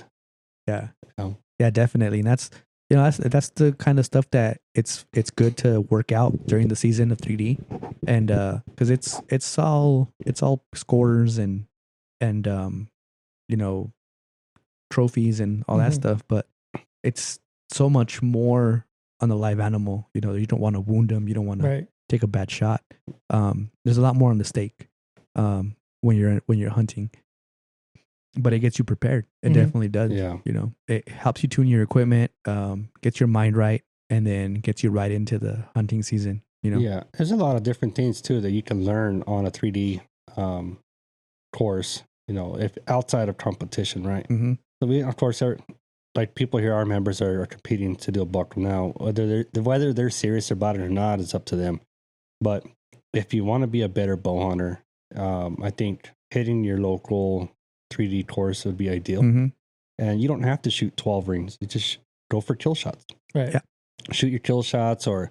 Yeah. Oh. Yeah, definitely. And that's that's the kind of stuff that it's good to work out during the season of 3D. And cuz it's all scores and you know, trophies and all that Mhm. stuff, but it's so much more on the live animal. You know, you don't want to wound them, you don't want to Right. take a bad shot. There's a lot more on the stake when you're hunting, but it gets you prepared. It Mhm. definitely does. Yeah. You know, it helps you tune your equipment, gets your mind right, and then gets you right into the hunting season. You know, Yeah. There's a lot of different things too that you can learn on a 3D course, you know, if outside of competition, right? hmm So we, of course, are like people here, our members are competing to do a buck now. Whether they're serious about it or not is up to them. But if you want to be a better bow hunter, I think hitting your local 3D course would be ideal. hmm And you don't have to shoot 12 rings. You just go for kill shots. Right. Yeah. Shoot your kill shots, or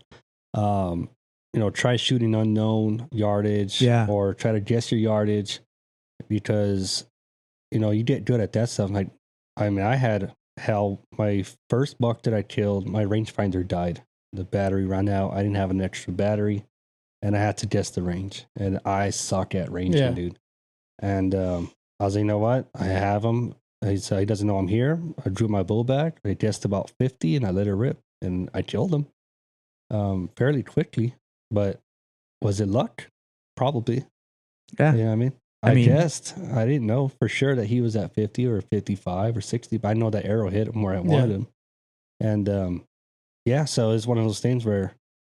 try shooting unknown yardage, Yeah. or try to guess your yardage, because you get good at that stuff. Like, I mean, I had my first buck that I killed, my rangefinder died. The battery ran out. I didn't have an extra battery, and I had to guess the range. And I suck at ranging, Yeah. dude. And I was like, you know what? I have him. He said he doesn't know I'm here. I drew my bow back. I guessed about 50, and I let it rip, and I killed him fairly quickly. But was it luck? Probably. Yeah. You know what I mean? I I mean- guessed. I didn't know for sure that he was at 50 or 55 or 60, but I know that arrow hit him where I wanted him. And so it's one of those things where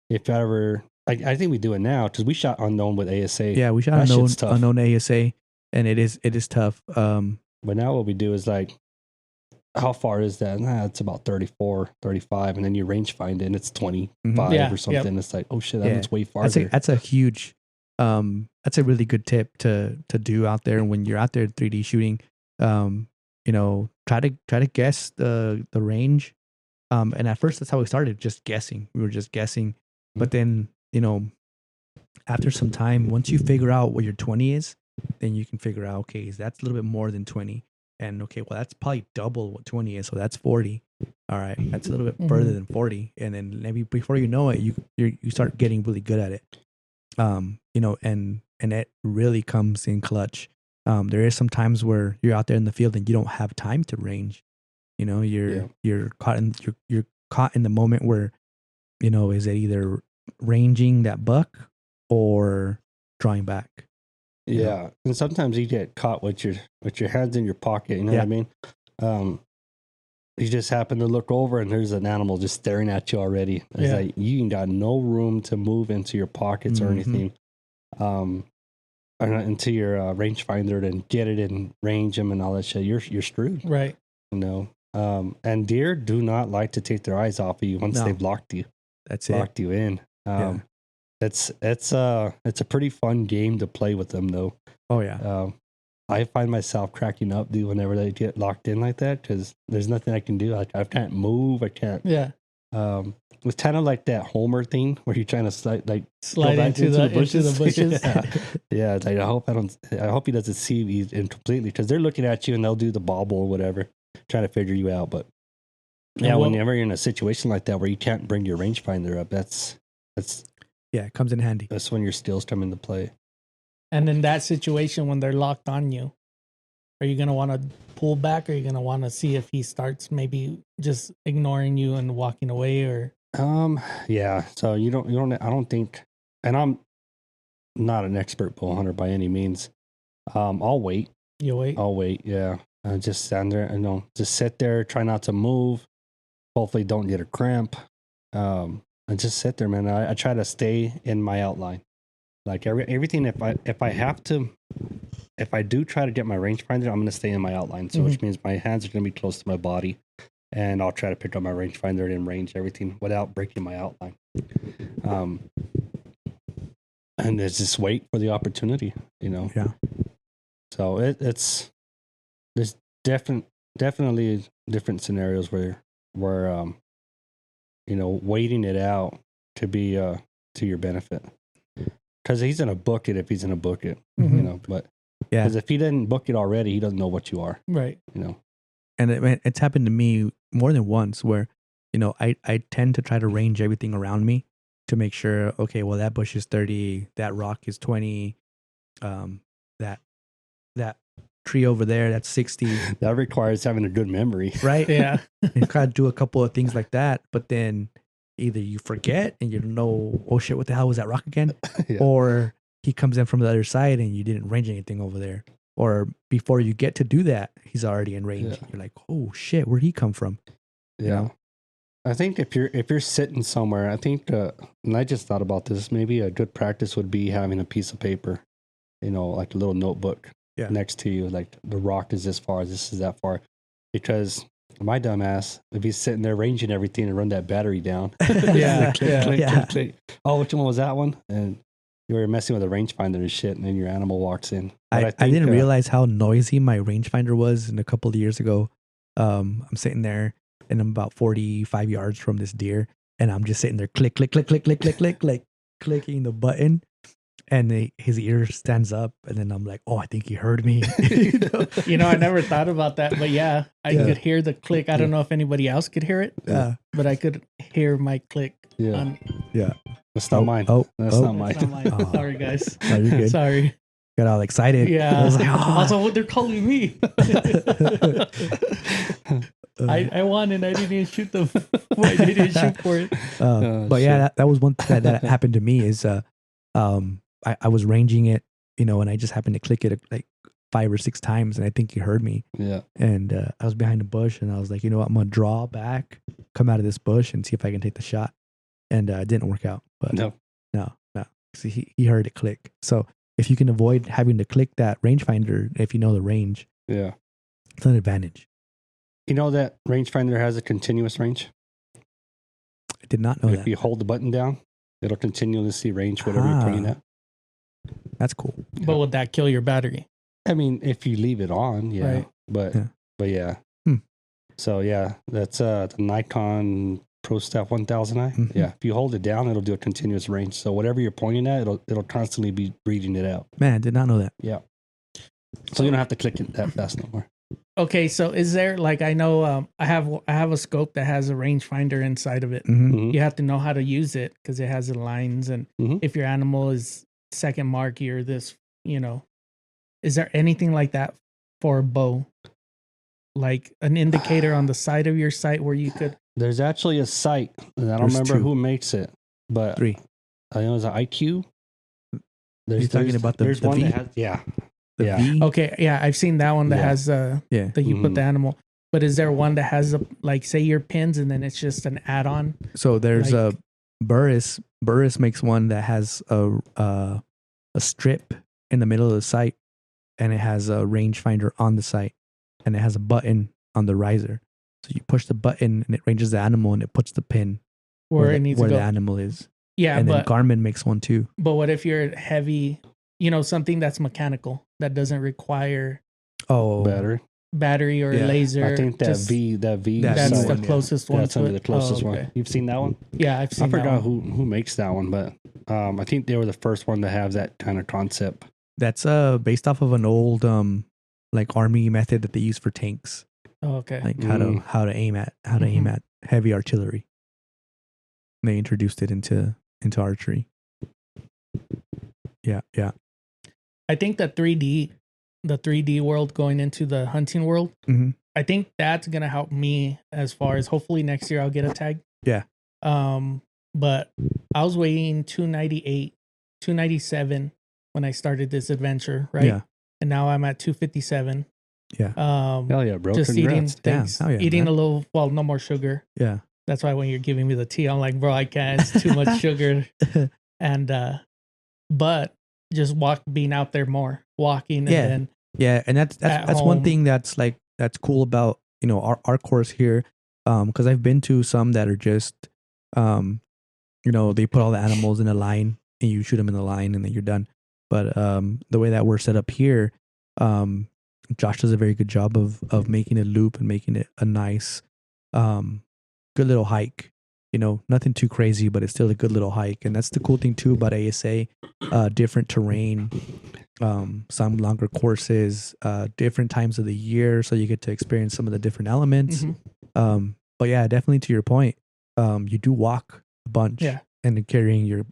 if I ever, I think we do it now because we shot unknown with ASA. Yeah, we shot That shit's tough. unknown ASA, and it is tough. But now what we do is like, how far is that? Nah, it's about 34, 35. And then you range find it and it's 25 Yeah, or something. yep. It's like, oh shit, that Yeah. one's way farther. That's a huge that's a really good tip to do out there when you're out there 3D shooting. Try to guess the range. And at first that's how we started, just guessing. We were just guessing. But then, after some time, once you figure out what your 20 is, then you can figure out, okay, that's a little bit more than 20. And okay, well, that's probably double what 20 is. So that's 40. All right. That's a little bit further than 40. And then maybe before you know it, you start getting really good at it. And it really comes in clutch. There is some times where you're out there in the field and you don't have time to range. You're caught in the moment where, is it either ranging that buck or drawing back? Yeah, and sometimes you get caught with your hands in your pocket. You know what I mean? You just happen to look over and there's an animal just staring at you already. It's like you ain't got no room to move into your pockets or anything, or into your rangefinder and get it and range them and all that shit. You're screwed. Right. And deer do not like to take their eyes off of you once they've locked you. That's it. Locked you in. It's a pretty fun game to play with them though. Oh yeah. I find myself cracking up, dude, whenever they get locked in like that, because there's nothing I can do. Like, I can't move. I can't. Yeah. It's kind of like that Homer thing where you're trying to slide Slide back into the bushes. Yeah, it's like I hope he doesn't see me in completely, because they're looking at you and they'll do the bobble or whatever, trying to figure you out. But Yeah, well- whenever you're in a situation like that where you can't bring your rangefinder up, that's Yeah, it comes in handy. when your skills come into play. And in that situation, when they're locked on you, are you going to want to pull back? Or are you going to want to see if he starts maybe just ignoring you and walking away? Or Yeah. So I don't think, and I'm not an expert bow hunter by any means. I'll wait. you wait? I'll wait. Yeah. Just stand there and just sit there, try not to move. Hopefully don't get a cramp. And just sit there, man. I try to stay in my outline. Like everything, if I do try to get my rangefinder, I'm going to stay in my outline. So which means my hands are going to be close to my body, and I'll try to pick up my rangefinder and range everything without breaking my outline. And it's just wait for the opportunity, Yeah. So there's definitely different scenarios where waiting it out could be to your benefit. Because he's gonna book it if he's gonna book it, Mhm. But Yeah. because if he didn't book it already, he doesn't know what you are, Right. And it's happened to me more than once where, I tend to try to range everything around me to make sure, okay, well, that bush is 30, that rock is 20, that tree over there, that's 60, That requires having a good memory. right? Yeah. You gotta do a couple of things like that, but then either you forget and you don't know, oh shit, what the hell was that rock again? Yeah. Or he comes in from the other side and you didn't range anything over there. Or before you get to do that, he's already in range. Yeah. You're like, oh shit, where'd he come from? Yeah. I think if you're sitting somewhere, I think, and I just thought about this, maybe a good practice would be having a piece of paper, like a little notebook next to you, like the rock is this far, this is that far. Because my dumbass, if he's sitting there ranging everything and run that battery down, Yeah. click, Yeah. click, Yeah. click, click. Oh, which one was that one? And you were messing with a rangefinder and shit, and then your animal walks in. But I think, didn't realize how noisy my rangefinder was. And a couple of years ago, I'm sitting there and I'm about 45 yards from this deer, and I'm just sitting there, click, click, click, click, click, click, click, like clicking the button, and his ear stands up, and then I'm like, oh, I think he heard me. I never thought about that, but yeah, I Yeah. could hear the click. I don't know if anybody else could hear it, Yeah. but I could hear my click. Yeah, Yeah. that's not mine. Oh, That's oh. not mine. That's not mine. Oh. Sorry, guys. No, you're good. Sorry. Got all excited. Yeah. I was like, oh. Also, what they're calling me. I won and I didn't shoot them. I didn't shoot for it. But yeah, that was one thing that happened to me is I was ranging it, and I just happened to click it like 5 or 6 times, and I think he heard me. Yeah. And I was behind a bush, and I was like, you know what, I'm gonna draw back, come out of this bush, and see if I can take the shot. And it didn't work out. But No. See, he heard it click. So if you can avoid having to click that rangefinder, if you know the range, Yeah. it's an advantage. You know that rangefinder has a continuous range? I did not know If that. you hold the button down, it'll continuously range whatever you're pointing at. That's cool. But would that kill your battery? I mean, if you leave it on, yeah. Right. But yeah. Hmm. So yeah, that's the Nikon ProStaff 1000i. Mhm. Yeah. If you hold it down, it'll do a continuous range. So whatever you're pointing at, it'll constantly be reading it out. Man, I did not know that. Yeah. So you don't have to click it that fast no more. Okay, so is there like I know I have a scope that has a rangefinder inside of it. Mhm. Mhm. You have to know how to use it because it has the lines, and Mhm. if your animal is second mark, you're this. Is there anything like that for a bow? Like an indicator on the side of your sight where you could. There's actually a site, and I don't There's remember 2. who makes it, but 3. I know it's an IQ. You're talking about the there's one V? that has, yeah. The Yeah. V. Okay, yeah, I've seen that one that Yeah. has Yeah. that you put Mhm. the animal. But is there one that has like say your pins and then it's just an add-on? So there's Like- a Burris. Burris makes one that has a strip in the middle of the sight, and it has a rangefinder on the sight, and it has a button on the riser. So you push the button, and it ranges the animal, and it puts the pin Where it needs where to the go. animal is. Yeah, And then but Garmin makes one too. what if you're heavy? Something that's mechanical that doesn't require Oh, battery or Yeah, laser. I think that just- V That's That's the the one, yeah. closest one. That's to gonna be it? the closest Oh, one. okay. You've seen that one? Yeah, I've seen. I forgot that one. who makes that one, but I think they were the first one to have that kind of concept. that's based off of an old like army method that they use for tanks. Oh, okay. like how to aim at heavy artillery. And they introduced it into archery. Yeah. I think the 3D world going into the hunting world, Mhm. I think that's gonna help me as far as hopefully next year I'll get a tag. Yeah. But I was weighing 298, 297 when I started this adventure, right? Yeah. And now I'm at 257. Yeah. Hell yeah, bro. Just eating Congrats. things, Hell yeah, eating man. a little, well, no more sugar. Yeah. That's why when you're giving me the tea, I'm like, bro, I can't. It's too much sugar. And but just being out there more, walking, and Yeah. then Yeah, and that's one home. thing that's cool about our course here, because I've been to some that are just they put all the animals in a line and you shoot them in the line and then you're done. But the way that we're set up here, Josh does a very good job of making it loop and making it a nice, good little hike. Nothing too crazy, but it's still a good little hike. And that's the cool thing too about ASA, different terrain, some longer courses, different times of the year, so you get to experience some of the different elements. Mhm. But yeah, definitely to your point, you do walk a bunch, Yeah. and then carrying your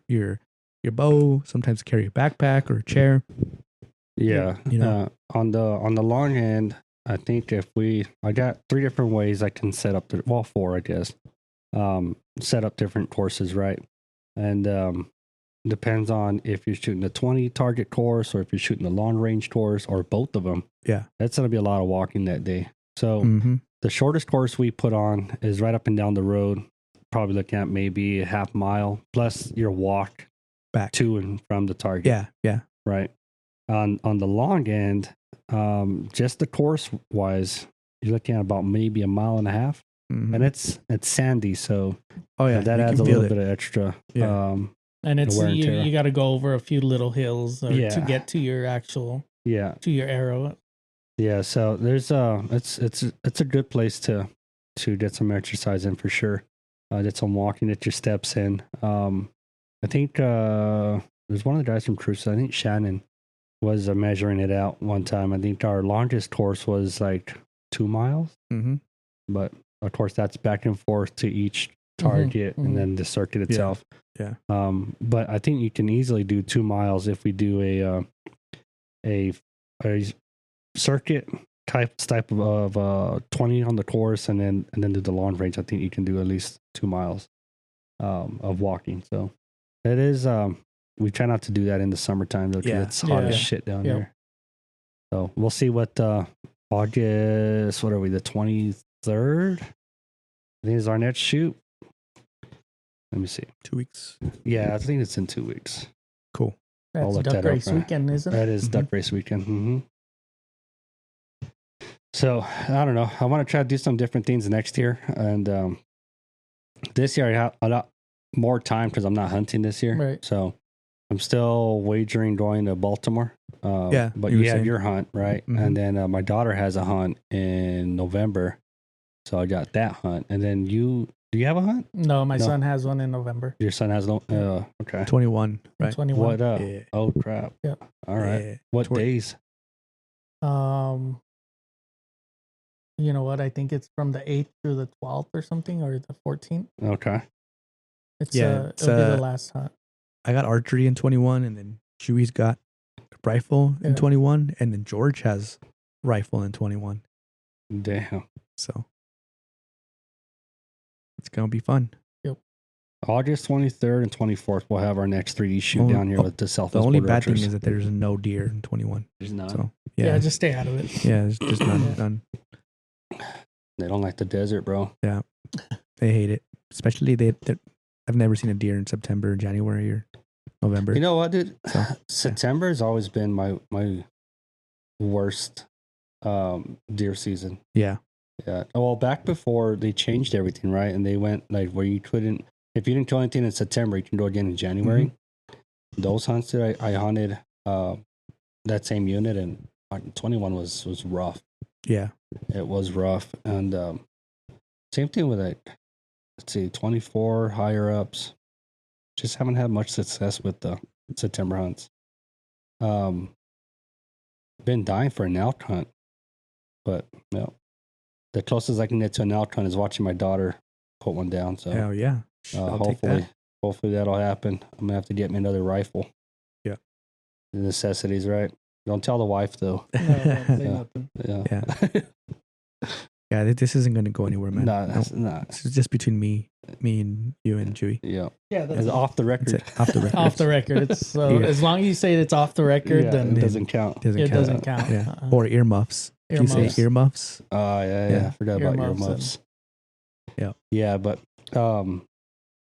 bow, sometimes carry a backpack or a chair. Yeah. On the long end, I think I got 3 different ways I can set up 4, I guess. Set up different courses, right? And depends on if you're shooting a 20 target course or if you're shooting a long range course or both of them. Yeah. That's going to be a lot of walking that day. So Mm-hmm. the shortest course we put on is right up and down the road, probably looking at maybe a half mile plus your walk Back to and from the target. Yeah. Right. On the long end, just the course wise, you're looking at about maybe a mile and a half. Mm-hmm. And it's sandy, so yeah, that you adds can a feel little it. bit of extra. Yeah. And it's wear and tear. you got to go over a few little hills to Yeah. get to your actual Yeah, to your arrow. yeah. So there's it's a good place to get some exercise in for sure. Get some walking, get your steps in. I think there's one of the guys from Crusoe. I think Shannon was measuring it out one time. I think our longest course was like 2 miles, Mm-hmm. but of course that's back and forth to each target mhm. and then the circuit itself. Yeah. But I think you can easily do 2 miles if we do a circuit type of 20 on the course and then do the long range. I think you can do at least 2 miles of walking. So it is we try not to do that in the summertime though, 'cause Yeah. it's hot as Yeah. shit down Yep. there. So we'll see what August, what are we, the 23rd? I think is our next shoot. Let me see. 2 weeks. Yeah, I think it's in 2 weeks. Cool. I'll That's look duck that up, race right? weekend, isn't it? That is duck race weekend. Mm-hmm. So I don't know. I want to try to do some different things next year, and this year I have a lot more time because I'm not hunting this year. Right. So I'm still wagering going to Baltimore. Yeah, but you you were have saying. your hunt, right? Mhm. And then my daughter has a hunt in November, so I got that hunt. And then do you have a hunt? No, my No. son has one in November. Your son has no. Okay. 21, right? 21. What up? Yeah. Oh crap! Yeah. All right. Yeah. What Twen- days? You know what? I think it's from the 8th through the 12th or something, or the 14th. Okay. It's Yeah, it's, it'll be the last hunt. I got archery in 21, and then Chewy's got rifle in Yeah. 21, and then George has rifle in 21. Damn. So it's gonna be fun. August 23rd and 24th, we'll have our next 3D shoot Only- down here with the Southwest The only Border bad thing Archers. is that there's no deer in 21. There's none. So Yeah, just stay out of it. yeah, it's just none. They don't like the desert, bro. They hate it, especially I've never seen a deer in September, January, or November. You know what, dude? So, September has always been my worst deer season. yeah, Yeah. Well, back before they changed everything, right? And they went like where you couldn't, if you didn't kill anything in September, you can go again in January. Mm-hmm. Those hunts that I hunted that same unit, and 21 was rough. yeah, It was rough. And same thing with like, let's see, 24 higher ups. Just haven't had much success with the September hunts. Been dying for an elk hunt, but no. the closest I can get to an Altron is watching my daughter put one down. So Hell yeah. I'll take that. hopefully that'll happen. I'm gonna have to get me another rifle. Yeah. The necessities, right? Don't tell the wife though. No, don't say Yeah. nothing. Yeah. Yeah, this isn't gonna go anywhere, man. No, No. that's not. This is just between me and you and Chewy. Yeah. Yeah, that's It's off the record. That's it. Off the record. off the record. It's so Yeah. as long as you say it's off the record, Yeah, then it doesn't count. it doesn't count. Yeah. Uh-uh. Or earmuffs. If you Earmuffs. say earmuffs. Oh yeah. I forgot about Earmuffs earmuffs. Yeah. Yeah, but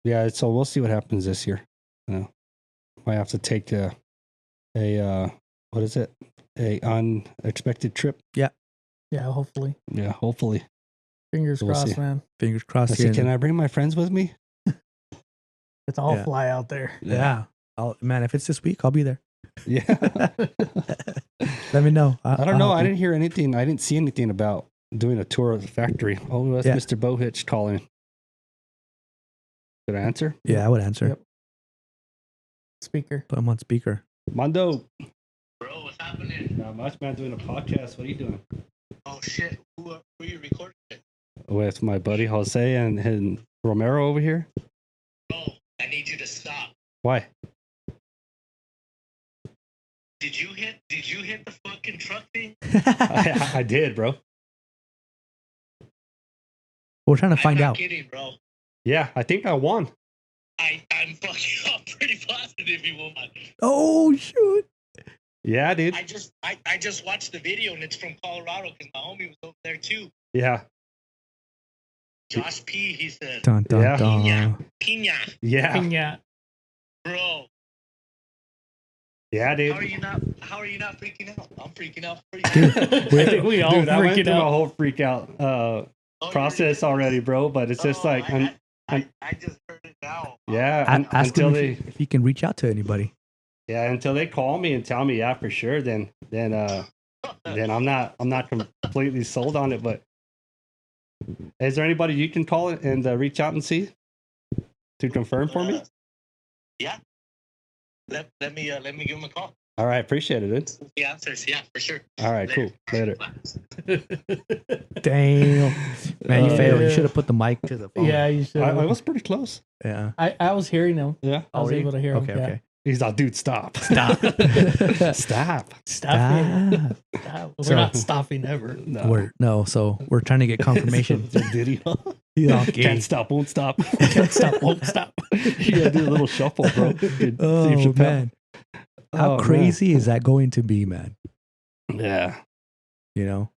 yeah. So we'll see what happens this year. You know, might have to take a what is it? A unexpected trip. Yeah, hopefully. Yeah, hopefully. Fingers We'll crossed, see. man. Fingers I crossed. said, can I bring my friends with me? It's all Yeah. fly out there. Yeah. Man, if it's this week, I'll be there. Yeah. Let me know. I don't know. I didn't hear anything. I didn't see anything about doing a tour of the factory. Oh, that's Yeah. Mr. Bohitch calling. Did I answer? Yeah, I would answer. Yep. Speaker. Put him on speaker. Mondo. Bro, what's happening? Not much, man. Doing a podcast. What are you doing? Oh shit, who are you recording with? With my buddy Jose and Romero over here. Bro, I need you to stop. Why? Did you hit the fucking truck thing? I did, bro. We're trying to find I'm not out. kidding, bro. Yeah, I think I won. I'm fucking I'm pretty positive you won. Oh shoot! Yeah, dude. I just watched the video and it's from Colorado because my homie was over there too. Yeah. Josh P. He said, Dun dun Yeah. dun. Pina, Yeah. Yeah. bro. Yeah, dude. How are you not freaking out? I'm freaking out for you. I think we all Dude, I went freaking through my out. whole freak out Oh, you process really- already, bro. But it's just Oh, like, I just heard it now. yeah, Ask until him they, if he can reach out to anybody. yeah, until they call me and tell me, yeah, for sure. Then I'm not completely sold on it. But is there anybody you can call it and reach out and see to confirm for me? Yeah. Let me give him a call. All right, appreciate it, dude. The answers, yeah, for sure. All right, cool. Later. Damn, man, you Oh, failed. You yeah. should have put the mic to the phone. Yeah, you should. I was pretty close. Yeah. I was hearing him. Yeah. I was Oh, able to hear him. Okay. yeah. Okay. He's like, dude, stop. Stop. Stop. Stop it. Ah. Stop. We're So- not stopping ever. No. So we're trying to get confirmation. Did he? Yeah, okay. Can't stop, won't stop. Can't stop. Won't stop. You gotta do a little shuffle, bro. Dude, Oh Dave Chappelle. man, how Oh, man. crazy is that going to be, man? Yeah. You know.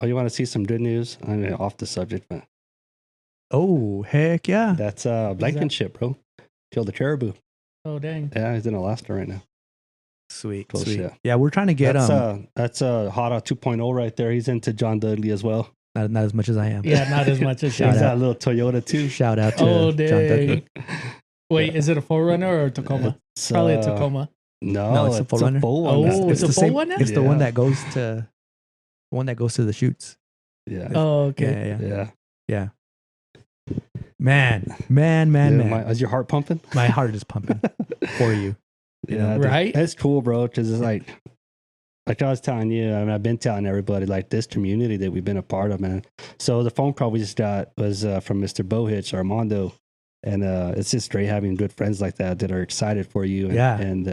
Oh, you want to see some good news? I mean, off the subject, but Oh heck yeah! that's Blankenship, bro. Killed a caribou. Oh dang. Yeah, he's in Alaska right now. Sweet, Close, sweet. yeah. Yeah, we're trying to get That's Hara 2.0 right there. He's into John Dudley as well. not as much as I am. Yeah, not as much as He's Shout got out. a little Toyota too. Shout out to Oh John dang. Dudley. Wait, is it a 4Runner or a Tacoma? It's, Probably a Tacoma. No, it's a it's full runner. full one. Oh, it's a full one now? It's the one Yeah. that goes to the shoots. Yeah. Oh, okay. Yeah, yeah, Yeah. Man, Yeah, is your heart pumping? my heart is pumping for you. You know, Right? It's cool, bro. Because it's like I was telling you, I mean, I've been telling everybody, like this community that we've been a part of, man. So the phone call we just got was from Mr. Bohitch, Armando. And it's just great having good friends like that are excited for you. And, Yeah. And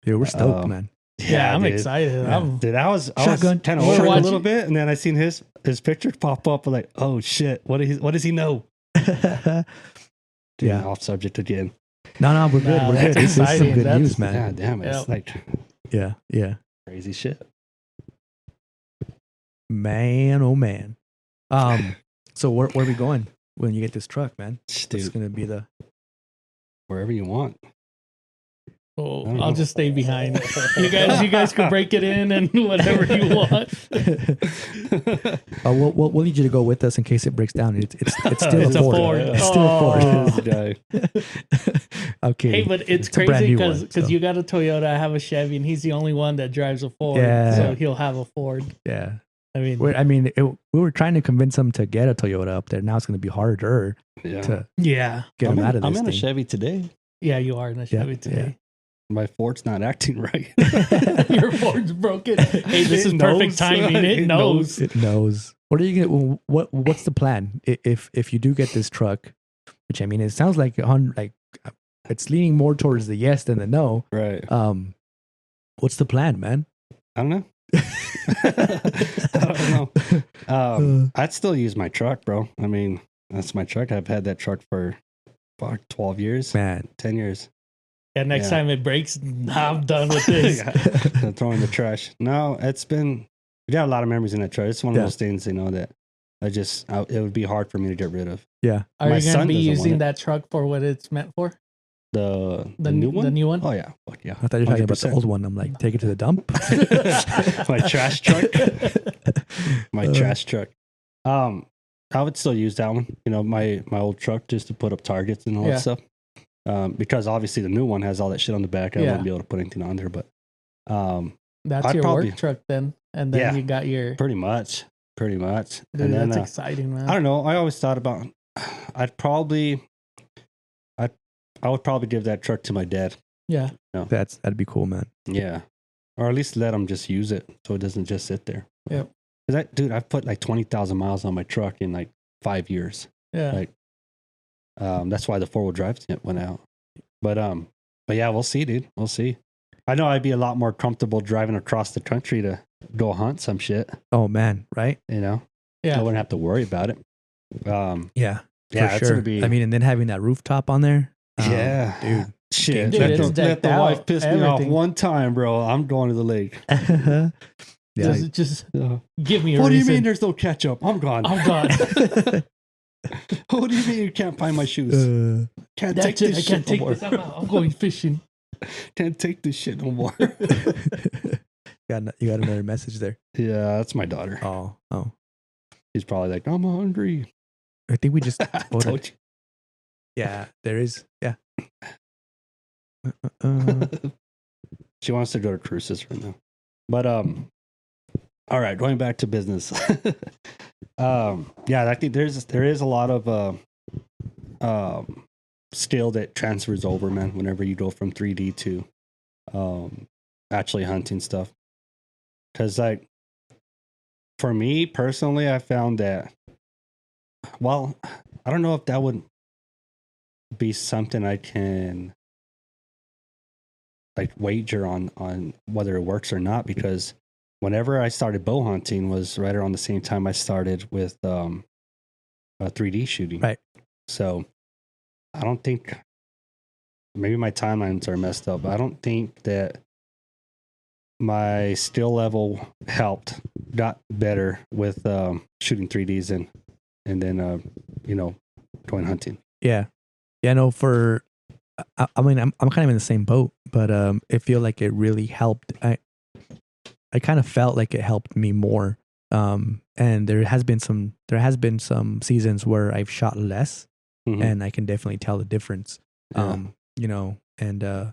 Dude, we're stoked, man. Yeah, I'm dude. excited. Yeah. I'm Dude, I was Shotgun. kind of We're over a watching- little bit, and then I seen his picture pop up. I'm like, oh shit, what does he know? Dude, Yeah. off subject again. No, we're good. Nah, We're that's good. This is some exciting. good That's- news, God man. damn it, it's Yep. like Yeah. crazy shit. Man, oh man. So where are we going when you get this truck, man? It's Dude, gonna be the wherever you want. Oh, I don't I'll know. just stay behind. You guys can break it in and whatever you want. we'll need you to go with us in case it breaks down. It's still It's a a Ford. Ford. It's still a Oh. This guy. Ford. Okay. Hey, but it's a brand crazy new one, because so. you got a Toyota, I have a Chevy, and he's the only one that drives a Ford. Yeah. So he'll have a Ford. Yeah. I mean, We were trying to convince him to get a Toyota up there. Now it's going to be harder Yeah. to yeah. get him out of this I'm in a thing. Chevy today. Yeah, you are in a Yeah, Chevy yeah. today. my Ford's not acting right. Your Ford's broken. Hey, this It is perfect knows. timing. It knows. It knows. What are you gonna? What's the plan if you do get this truck? Which I mean, it sounds like it's leaning more towards the yes than the no. Right. What's the plan, man? I don't know. I don't know. I'd still use my truck, bro. I mean, that's my truck. I've had that truck for 12 years, Man, 10 years. Yeah, next Yeah. time it breaks, I'm done with this. Yeah. Throw in the trash. No, we got a lot of memories in that truck. It's one of Yeah. those things, that it would be hard for me to get rid of. yeah. Are My you going son to be doesn't want using it. that truck for what it's meant for? The The new one? The new one? Oh, yeah. Fuck yeah. I thought you were talking about the 100%. old one. I'm like, take it to the dump. My trash truck. My Uh. trash truck. I would still use that one. My old truck just to put up targets and all Yeah. that stuff. Because obviously the new one has all that shit on the back. I Yeah. wouldn't be able to put anything on there, but That's I'd your probably- work truck then. And then Yeah. you got your. pretty much. Dude, And then that's exciting, man. I don't know. I always thought about. I would probably give that truck to my dad. Yeah. That'd be cool, man. Yeah, or at least let him just use it so it doesn't just sit there. Yep. Dude, I've put like 20,000 miles on my truck in like 5 years. Yeah. Like, that's why the 4-wheel drive went out. But yeah, we'll see, dude. We'll see. I know I'd be a lot more comfortable driving across the country to go hunt some shit. Oh man, right? I Yeah. wouldn't have to worry about it. Yeah, Yeah, for it's sure. gonna be. I mean, and then having that rooftop on there. Yeah. dude. Shit. Dude, let it's the, let decked the wife out, piss me off everything. one time, bro. I'm going to the lake. yeah. Just give me a What do you reason. mean there's no ketchup? I'm gone. I'm gone. What do you mean you can't find my shoes? Can't take That's it. this I shit can't no take more. this. I'm out. I'm going fishing. Can't take this shit no more. you got another message there. Yeah, that's my daughter. Oh. She's probably like, I'm hungry. I think we just. I quoted- told you. Yeah, there is. Yeah. She wants to go to cruises right now. But all right, going back to business. Yeah, I think there is a lot of skill that transfers over, man, whenever you go from 3D to actually hunting stuff. Cause like for me personally, I found that I don't know if that would be something I can like wager on whether it works or not, because whenever I started bow hunting was right around the same time I started with 3D shooting. Right. So I don't think, maybe my timelines are messed up, but I don't think that my skill level got better with shooting 3Ds and then going hunting. Yeah. Yeah, no, I mean, I'm kind of in the same boat, but I feel like it really helped. I kind of felt like it helped me more. And there has been some seasons where I've shot less, Mhm. and I can definitely tell the difference. Yeah. And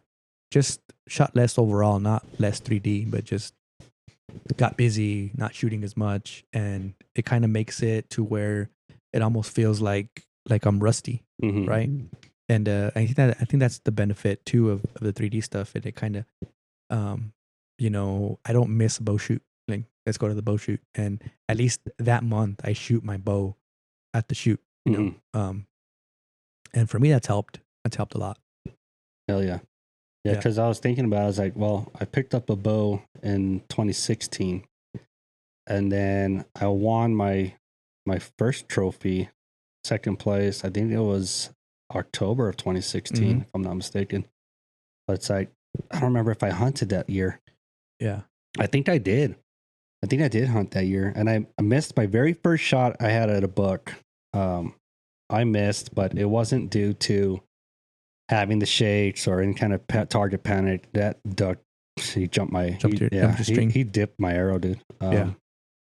just shot less overall, not less 3D, but just got busy, not shooting as much, and it kind of makes it to where it almost feels like I'm rusty, Mhm. right? And I think that's the benefit too of the 3D stuff. And it kind of, I don't miss a bow shoot. Like, let's go to the bow shoot, and at least that month I shoot my bow at the shoot. Mhm. And for me that's helped. That's helped a lot. Hell yeah. Yeah, Yeah. because I was thinking about it, I was like, well, I picked up a bow in 2016, and then I won my first trophy, second place. I think it was October of 2016, if I'm not mistaken. But it's like, I don't remember if I hunted that year. Yeah. I think I did. I think I did hunt that year, and I missed my very first shot I had at a buck. I missed, but it wasn't due to having the shakes or any kind of target panic. That duck, he jumped your string. He dipped my arrow, dude. Yeah.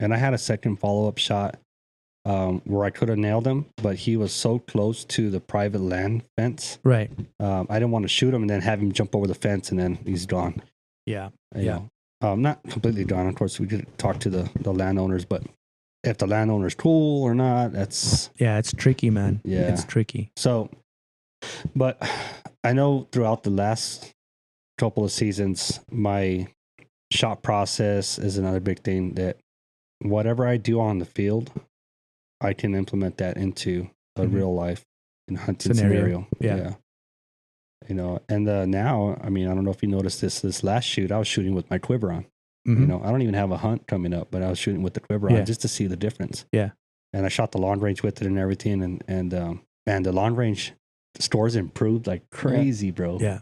And I had a second follow-up shot where I could have nailed him, but he was so close to the private land fence. Right. I didn't want to shoot him and then have him jump over the fence and then he's gone. Yeah. You know. Not completely gone. Of course, we could talk to the landowners, but if the landowner's cool or not, that's Yeah. It's tricky, man. Yeah. It's tricky. so. But I know throughout the last couple of seasons, my shot process is another big thing that whatever I do on the field, I can implement that into a Mhm. real life hunting Scenario. scenario. Yeah. You know, and now, I mean, I don't know if you noticed this last shoot, I was shooting with my quiver on. Mhm. You know, I don't even have a hunt coming up, but I was shooting with the quiver on Yeah. just to see the difference. Yeah. And I shot the long range with it and everything, and the long range scores improved like crazy, bro. Yeah.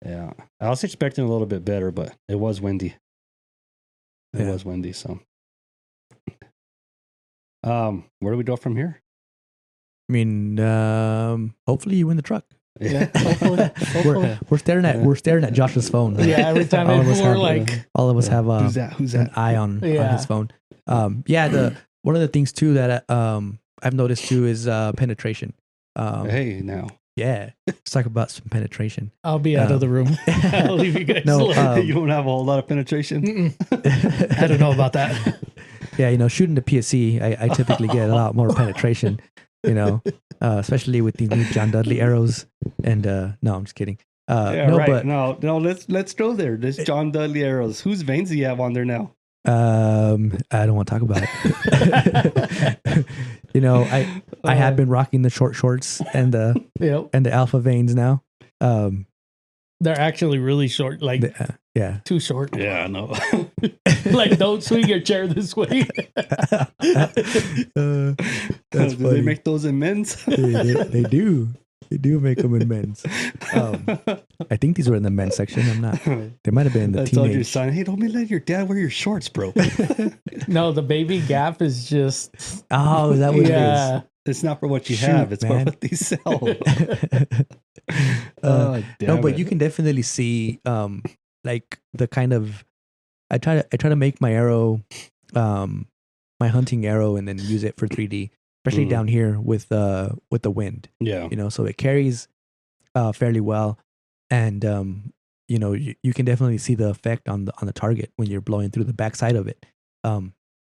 Yeah. I was expecting a little bit better, but it was windy. It Yeah. was windy, so. Where do we go from here? I mean, hopefully you win the truck. Yeah, hopefully. We're staring at Josh's phone. Yeah, every time All of us we're have, like, all of us have Who's that? an eye on Yeah. his phone. The one of the things too that I've noticed too is penetration. Hey, now. Yeah, let's talk about some penetration. I'll be out of the room. I'll leave you guys No, alone. You don't have a whole lot of penetration. Mm-mm. I don't know about that. Yeah, shooting the PSC, I typically get a lot more penetration. Especially with these new John Dudley arrows. And no, I'm just kidding. But no, let's go there. This John Dudley arrows. Whose veins do you have on there now? I don't want to talk about it. I have been rocking the short shorts and the Yep. and the alpha veins now. They're actually really short, like Yeah. too short. Yeah, I know. Like, don't swing your chair this way. That's Do funny. they make those in men's? They do. They do make them in men's. I think these were in the men's section. I'm not. They might have been in the I told your teenage. son, hey, don't let your dad wear your shorts, bro. No, the baby gap is just Oh, is that what yeah. It's not for what you Shoot, have. It's man. for what they sell. it is? No, damn but it. you can definitely see like the kind of I try to make my arrow my hunting arrow and then use it for 3D, especially Mhm. down here with the wind. Yeah. So it carries fairly well, and you can definitely see the effect on the target when you're blowing through the backside of it.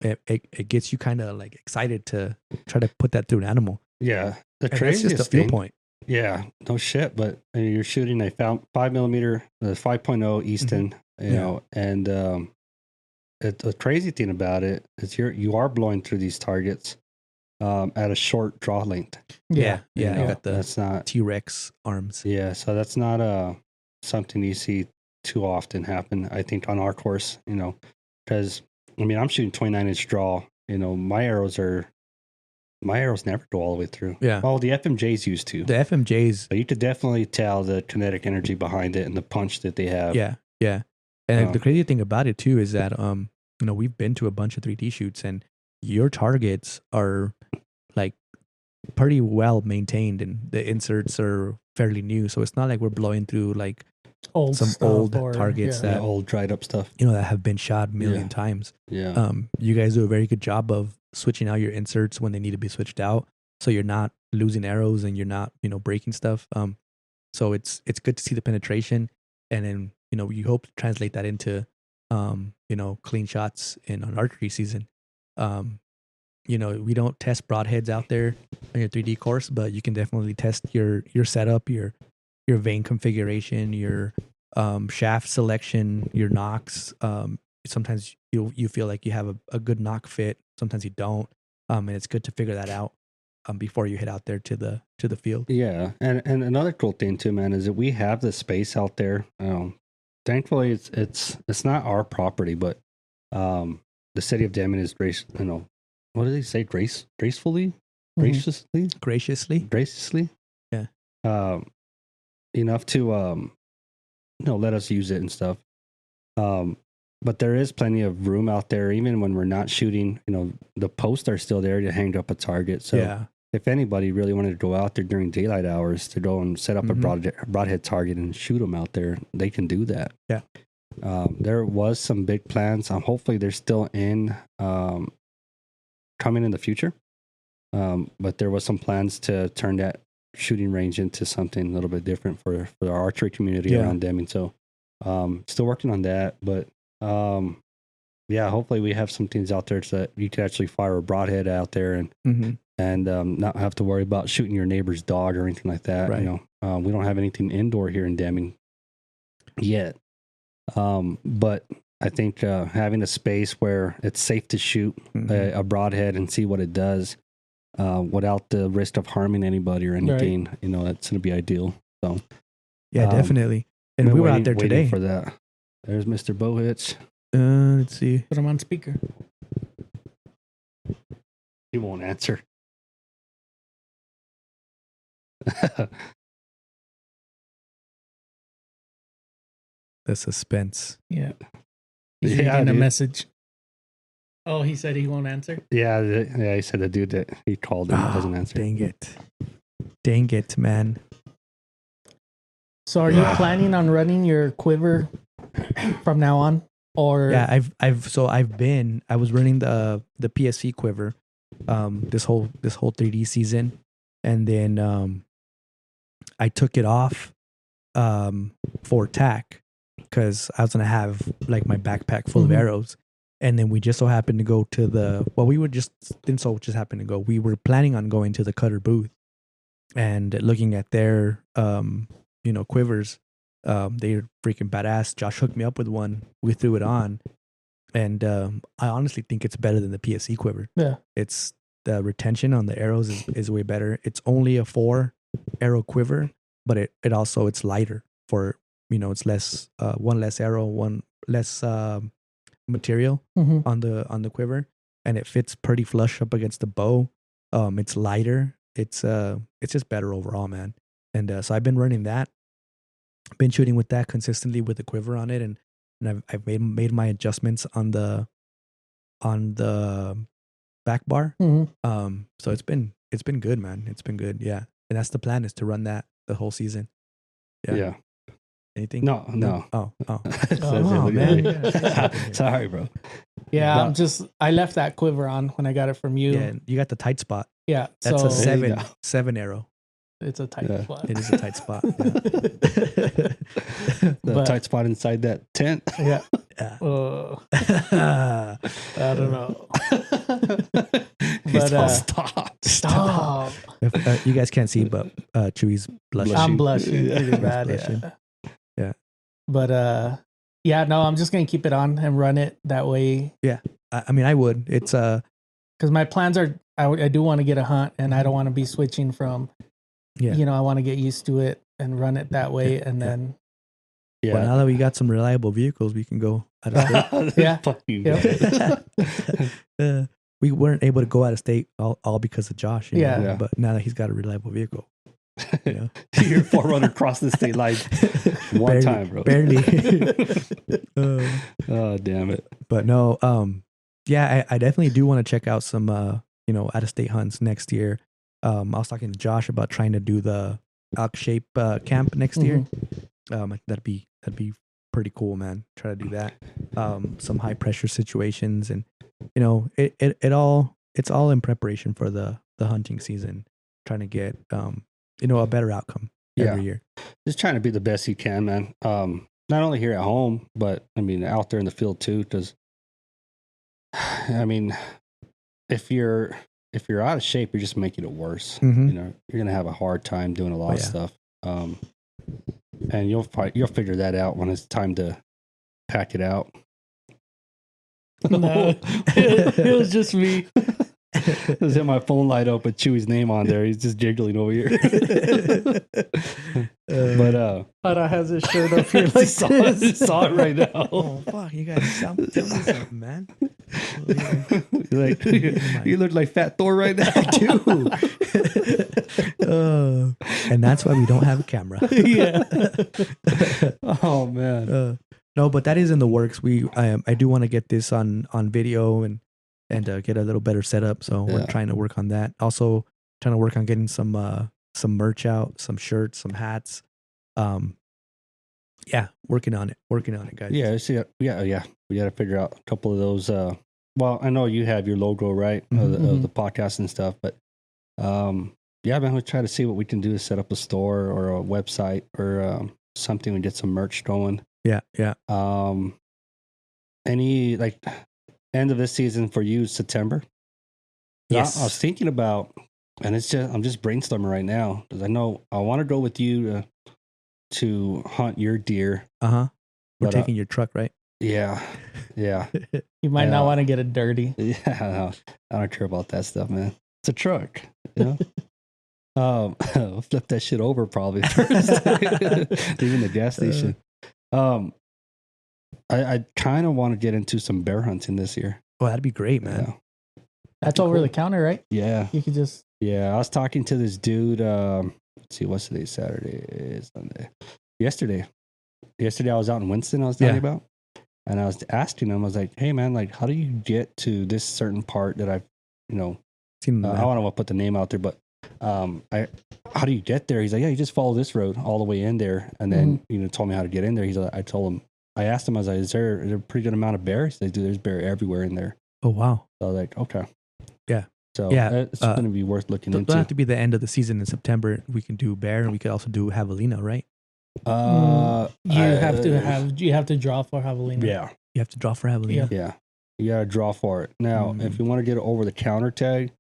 It gets you kind of like excited to try to put that through an animal. Yeah. The And that's craziest just a feel thing. point. Yeah, no shit. But you're shooting a 5mm, the 5.0 Easton, you Yeah. know, and the crazy thing about it is you are blowing through these targets at a short draw length. Yeah, You you know, got the that's not. T-Rex arms. Yeah, so that's not something you see too often happen. I think on our course, because I mean I'm shooting 29-inch draw. My arrows never go all the way through. Yeah. Oh, the FMJs used to. The FMJs. But you could definitely tell the kinetic energy behind it and the punch that they have. Yeah. And Um, the crazy thing about it too is that we've been to a bunch of 3D shoots and your targets are like pretty well maintained and the inserts are fairly new. So it's not like we're blowing through like Old some stuff old or- targets that that old dried up stuff. that have been shot a million Yeah. times. Yeah. You guys do a very good job of switching out your inserts when they need to be switched out, so you're not losing arrows and you're not breaking stuff. So it's good to see the penetration, and then you hope to translate that into clean shots in an archery season. We don't test broadheads out there on your 3D course, but you can definitely test your setup, your vein configuration, your shaft selection, your nocks. Sometimes you feel like you have a good knock fit. Sometimes you don't, and it's good to figure that out before you head out there to the field. Yeah. And another cool thing too, man, is that we have the space out there. Thankfully it's not our property, but the city of Deming is what do they say? Gracefully? Mm-hmm. Graciously? Graciously? Yeah. Enough to let us use it and stuff. But there is plenty of room out there, even when we're not shooting. The posts are still there to hang up a target. So Yeah. if anybody really wanted to go out there during daylight hours to go and set up Mhm. a broadhead target and shoot them out there, they can do that. Yeah. There was some big plans. Hopefully they're still coming in the future. But there was some plans to turn that shooting range into something a little bit different for our archery community Yeah. around Deming. So still working on that. But hopefully we have some things out there so that you can actually fire a broadhead out there and Mm-hmm. not have to worry about shooting your neighbor's dog or anything like that. Right. We don't have anything indoor here in Deming. yet. But I think having a space where it's safe to shoot a broadhead and see what it does without the risk of harming anybody or anything, that's going to be ideal. So, yeah, definitely. And we were out there today for that. There's Mr. Bohitz. Let's see. Put him on speaker. He won't answer. The suspense. Yeah. He's reading a message. Oh, he said he won't answer? Yeah, he said the dude that he called him doesn't answer. Dang it, man. So are you planning on running your quiver from now on? Or yeah, I was running the PSC quiver this whole 3D season, and then I took it off for TAC because I was gonna have like my backpack full of arrows, and then we just so happened to go to we were planning on going to the Cutter booth and looking at their quivers. They're freaking badass. Josh hooked me up with one. We threw it on, and I honestly think it's better than the PSC quiver. Yeah, it's the retention on the arrows is way better. It's only a 4 arrow quiver, but it's lighter for it's less one less arrow, one less material on the quiver, and it fits pretty flush up against the bow. It's lighter. It's just better overall, man. And so I've been running that. Been shooting with that consistently with the quiver on it, and I've made my adjustments on the back bar. So it's been good, man. It's been good, yeah. And that's the plan, is to run that the whole season. Yeah. Anything? No. Oh. Oh man. Sorry, bro. Yeah, I left that quiver on when I got it from you. Yeah, you got the tight spot. Yeah, that's a 7 arrow. It's a tight spot. It is a tight spot. Yeah. The tight spot inside that tent. Yeah. I don't know. But stop. If, you guys can't see, but Chewy's blushing. I'm blushing pretty bad. Yeah. But no, I'm just gonna keep it on and run it that way. Yeah, I mean, I would. It's because my plans are, I do want to get a hunt, and I don't want to be switching from. Yeah. I want to get used to it and run it that way, and then. Yeah. Well, now that we got some reliable vehicles, we can go out of state. We weren't able to go out of state all because of Josh. Yeah. But now that he's got a reliable vehicle, your 4Runner crossed the state line one time, bro. Barely. Oh, damn it. But no, I definitely do want to check out some, out of state hunts next year. I was talking to Josh about trying to do the Elk Shape camp next year. That'd be pretty cool, man. Try to do that. Some high pressure situations, and it's all in preparation for the hunting season. Trying to get a better outcome every year. Just trying to be the best you can, man. Not only here at home, but I mean out there in the field too. Because I mean, if you're out of shape, you're just making it worse. You're gonna have a hard time doing a lot of stuff. And you'll figure that out when it's time to pack it out. No, it was just me. I was in my phone light up with Chewy's name on there. He's just jiggling over here. But Hada has his shirt up here like saw it right now. Oh fuck! You guys tell me something, man. You look like Fat Thor right now. I do. And that's why we don't have a camera. Yeah. Oh man. No, but that is in the works. I do want to get this on video and get a little better setup. So we're trying to work on that. Also trying to work on getting some merch out, some shirts, some hats. Working on it, guys. Yeah. We got to figure out a couple of those. Well, I know you have your logo, right? Of the podcast and stuff, but man, we'll try to see what we can do to set up a store or a website or something and get some merch going. Yeah. Any end of this season for you, September? Yes. I was thinking about, and I'm just brainstorming right now because I know I want to go with you to hunt your deer. We're But, taking your truck, right? Yeah. You might not Yeah. want to get it dirty. Yeah, no, I don't care about that stuff, man. It's a truck, you know. I'll flip that shit over probably first. Leaving the gas station. I kind of want to get into some bear hunting this year. Well, that'd be great, man. Yeah. That's over the counter, right? Yeah. You could just. Yeah. I was talking to this dude. Let's see, what's today? Saturday, Sunday. Yesterday I was out in Winston. I was telling you about, and I was asking him. I was like, "Hey, man, like, how do you get to this certain part that I've, Seen the I map. don't want to put the name out there, but how do you get there?" He's like, "Yeah, you just follow this road all the way in there," and then told me how to get in there. He's like, I asked him, I was like, is there a pretty good amount of bears? They do. There's bear everywhere in there. Oh wow. So I was like, okay. Yeah. So Yeah, it's going to be worth looking Don't into. have to be the end of the season in September. We can do bear, and we could also do javelina, right? You have to draw for javelina. Yeah. You have to draw for javelina. Yeah. You got to draw for it. Now, if you want to get an over the counter tag,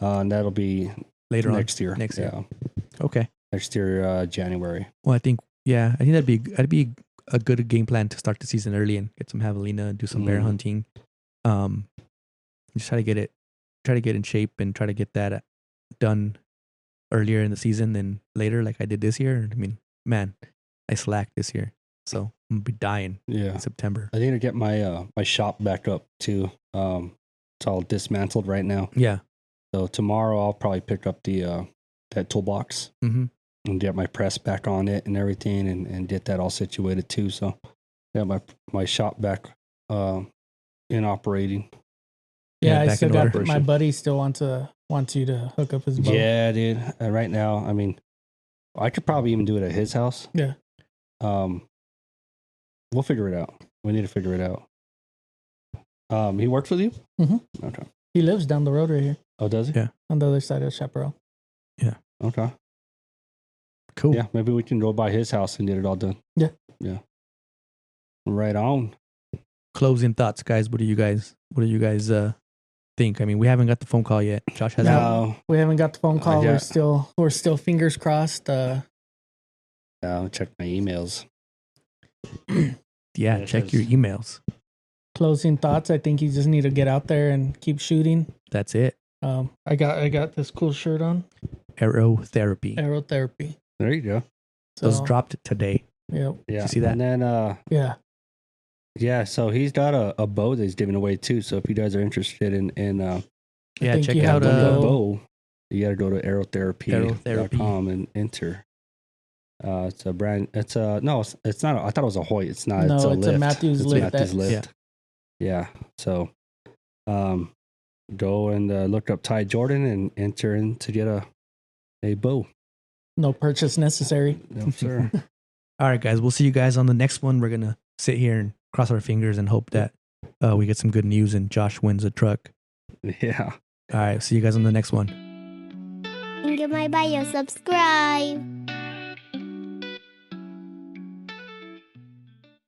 that'll be Later next year. Next year. Yeah. Okay. Next year, January. Well, I think that'd be a good game plan to start the season early and get some javelina, do some bear hunting. Just try to get in shape and try to get that done earlier in the season than later, like I did this year. I mean, man, I slacked this year, so I'm gonna be dying Yeah. in September. I need to get my my shop back up too. It's all dismantled right now. Yeah. So tomorrow I'll probably pick up the that toolbox Mm-hmm. and get my press back on it and everything, and get that all situated too. So yeah, my shop back in operating. Yeah, I back still in got order. my buddy still wants you to hook up his bow. Yeah, dude. Right now, I mean, I could probably even do it at his house. Yeah. We'll figure it out. We need to figure it out. He works with you? Mhm. Okay. He lives down the road right here Oh, does he? Yeah. on the other side of Chaparral. Okay. Cool. Yeah, maybe we can go by his house and get it all done. Yeah. Yeah. Right on. Closing thoughts, guys. What do you guys think? I mean, we haven't got the phone call yet. Josh has. No. We haven't got the phone call. Yeah. We're still fingers crossed. I'll check my emails. Yeah, it check says- your emails. Closing thoughts. I think you just need to get out there and keep shooting. That's it. I got this cool shirt on. Arrow therapy. Arrow therapy. There you go. Those So, dropped today. yeah, Yeah. you see that? And then yeah. yeah, so he's got a bow that he's giving away too. So if you guys are interested in Yeah, think check you out have to a go- bow, you got to go to arrowtherapy.com Arrowtherapy. and enter. It's a brand. It's a no. It's not. I thought it was a Hoyt. It's not. No, it's a it's a lift. Matthews It's lift Matthews X. lift. Yeah. So, go and look up Ty Jordan and enter in to get a bow. No purchase necessary. No, sir. All right, guys. We'll see you guys on the next one. We're gonna sit here and cross our fingers and hope that we get some good news and Josh wins a truck. Yeah. All right. See you guys on the next one. Link in my bio. Subscribe.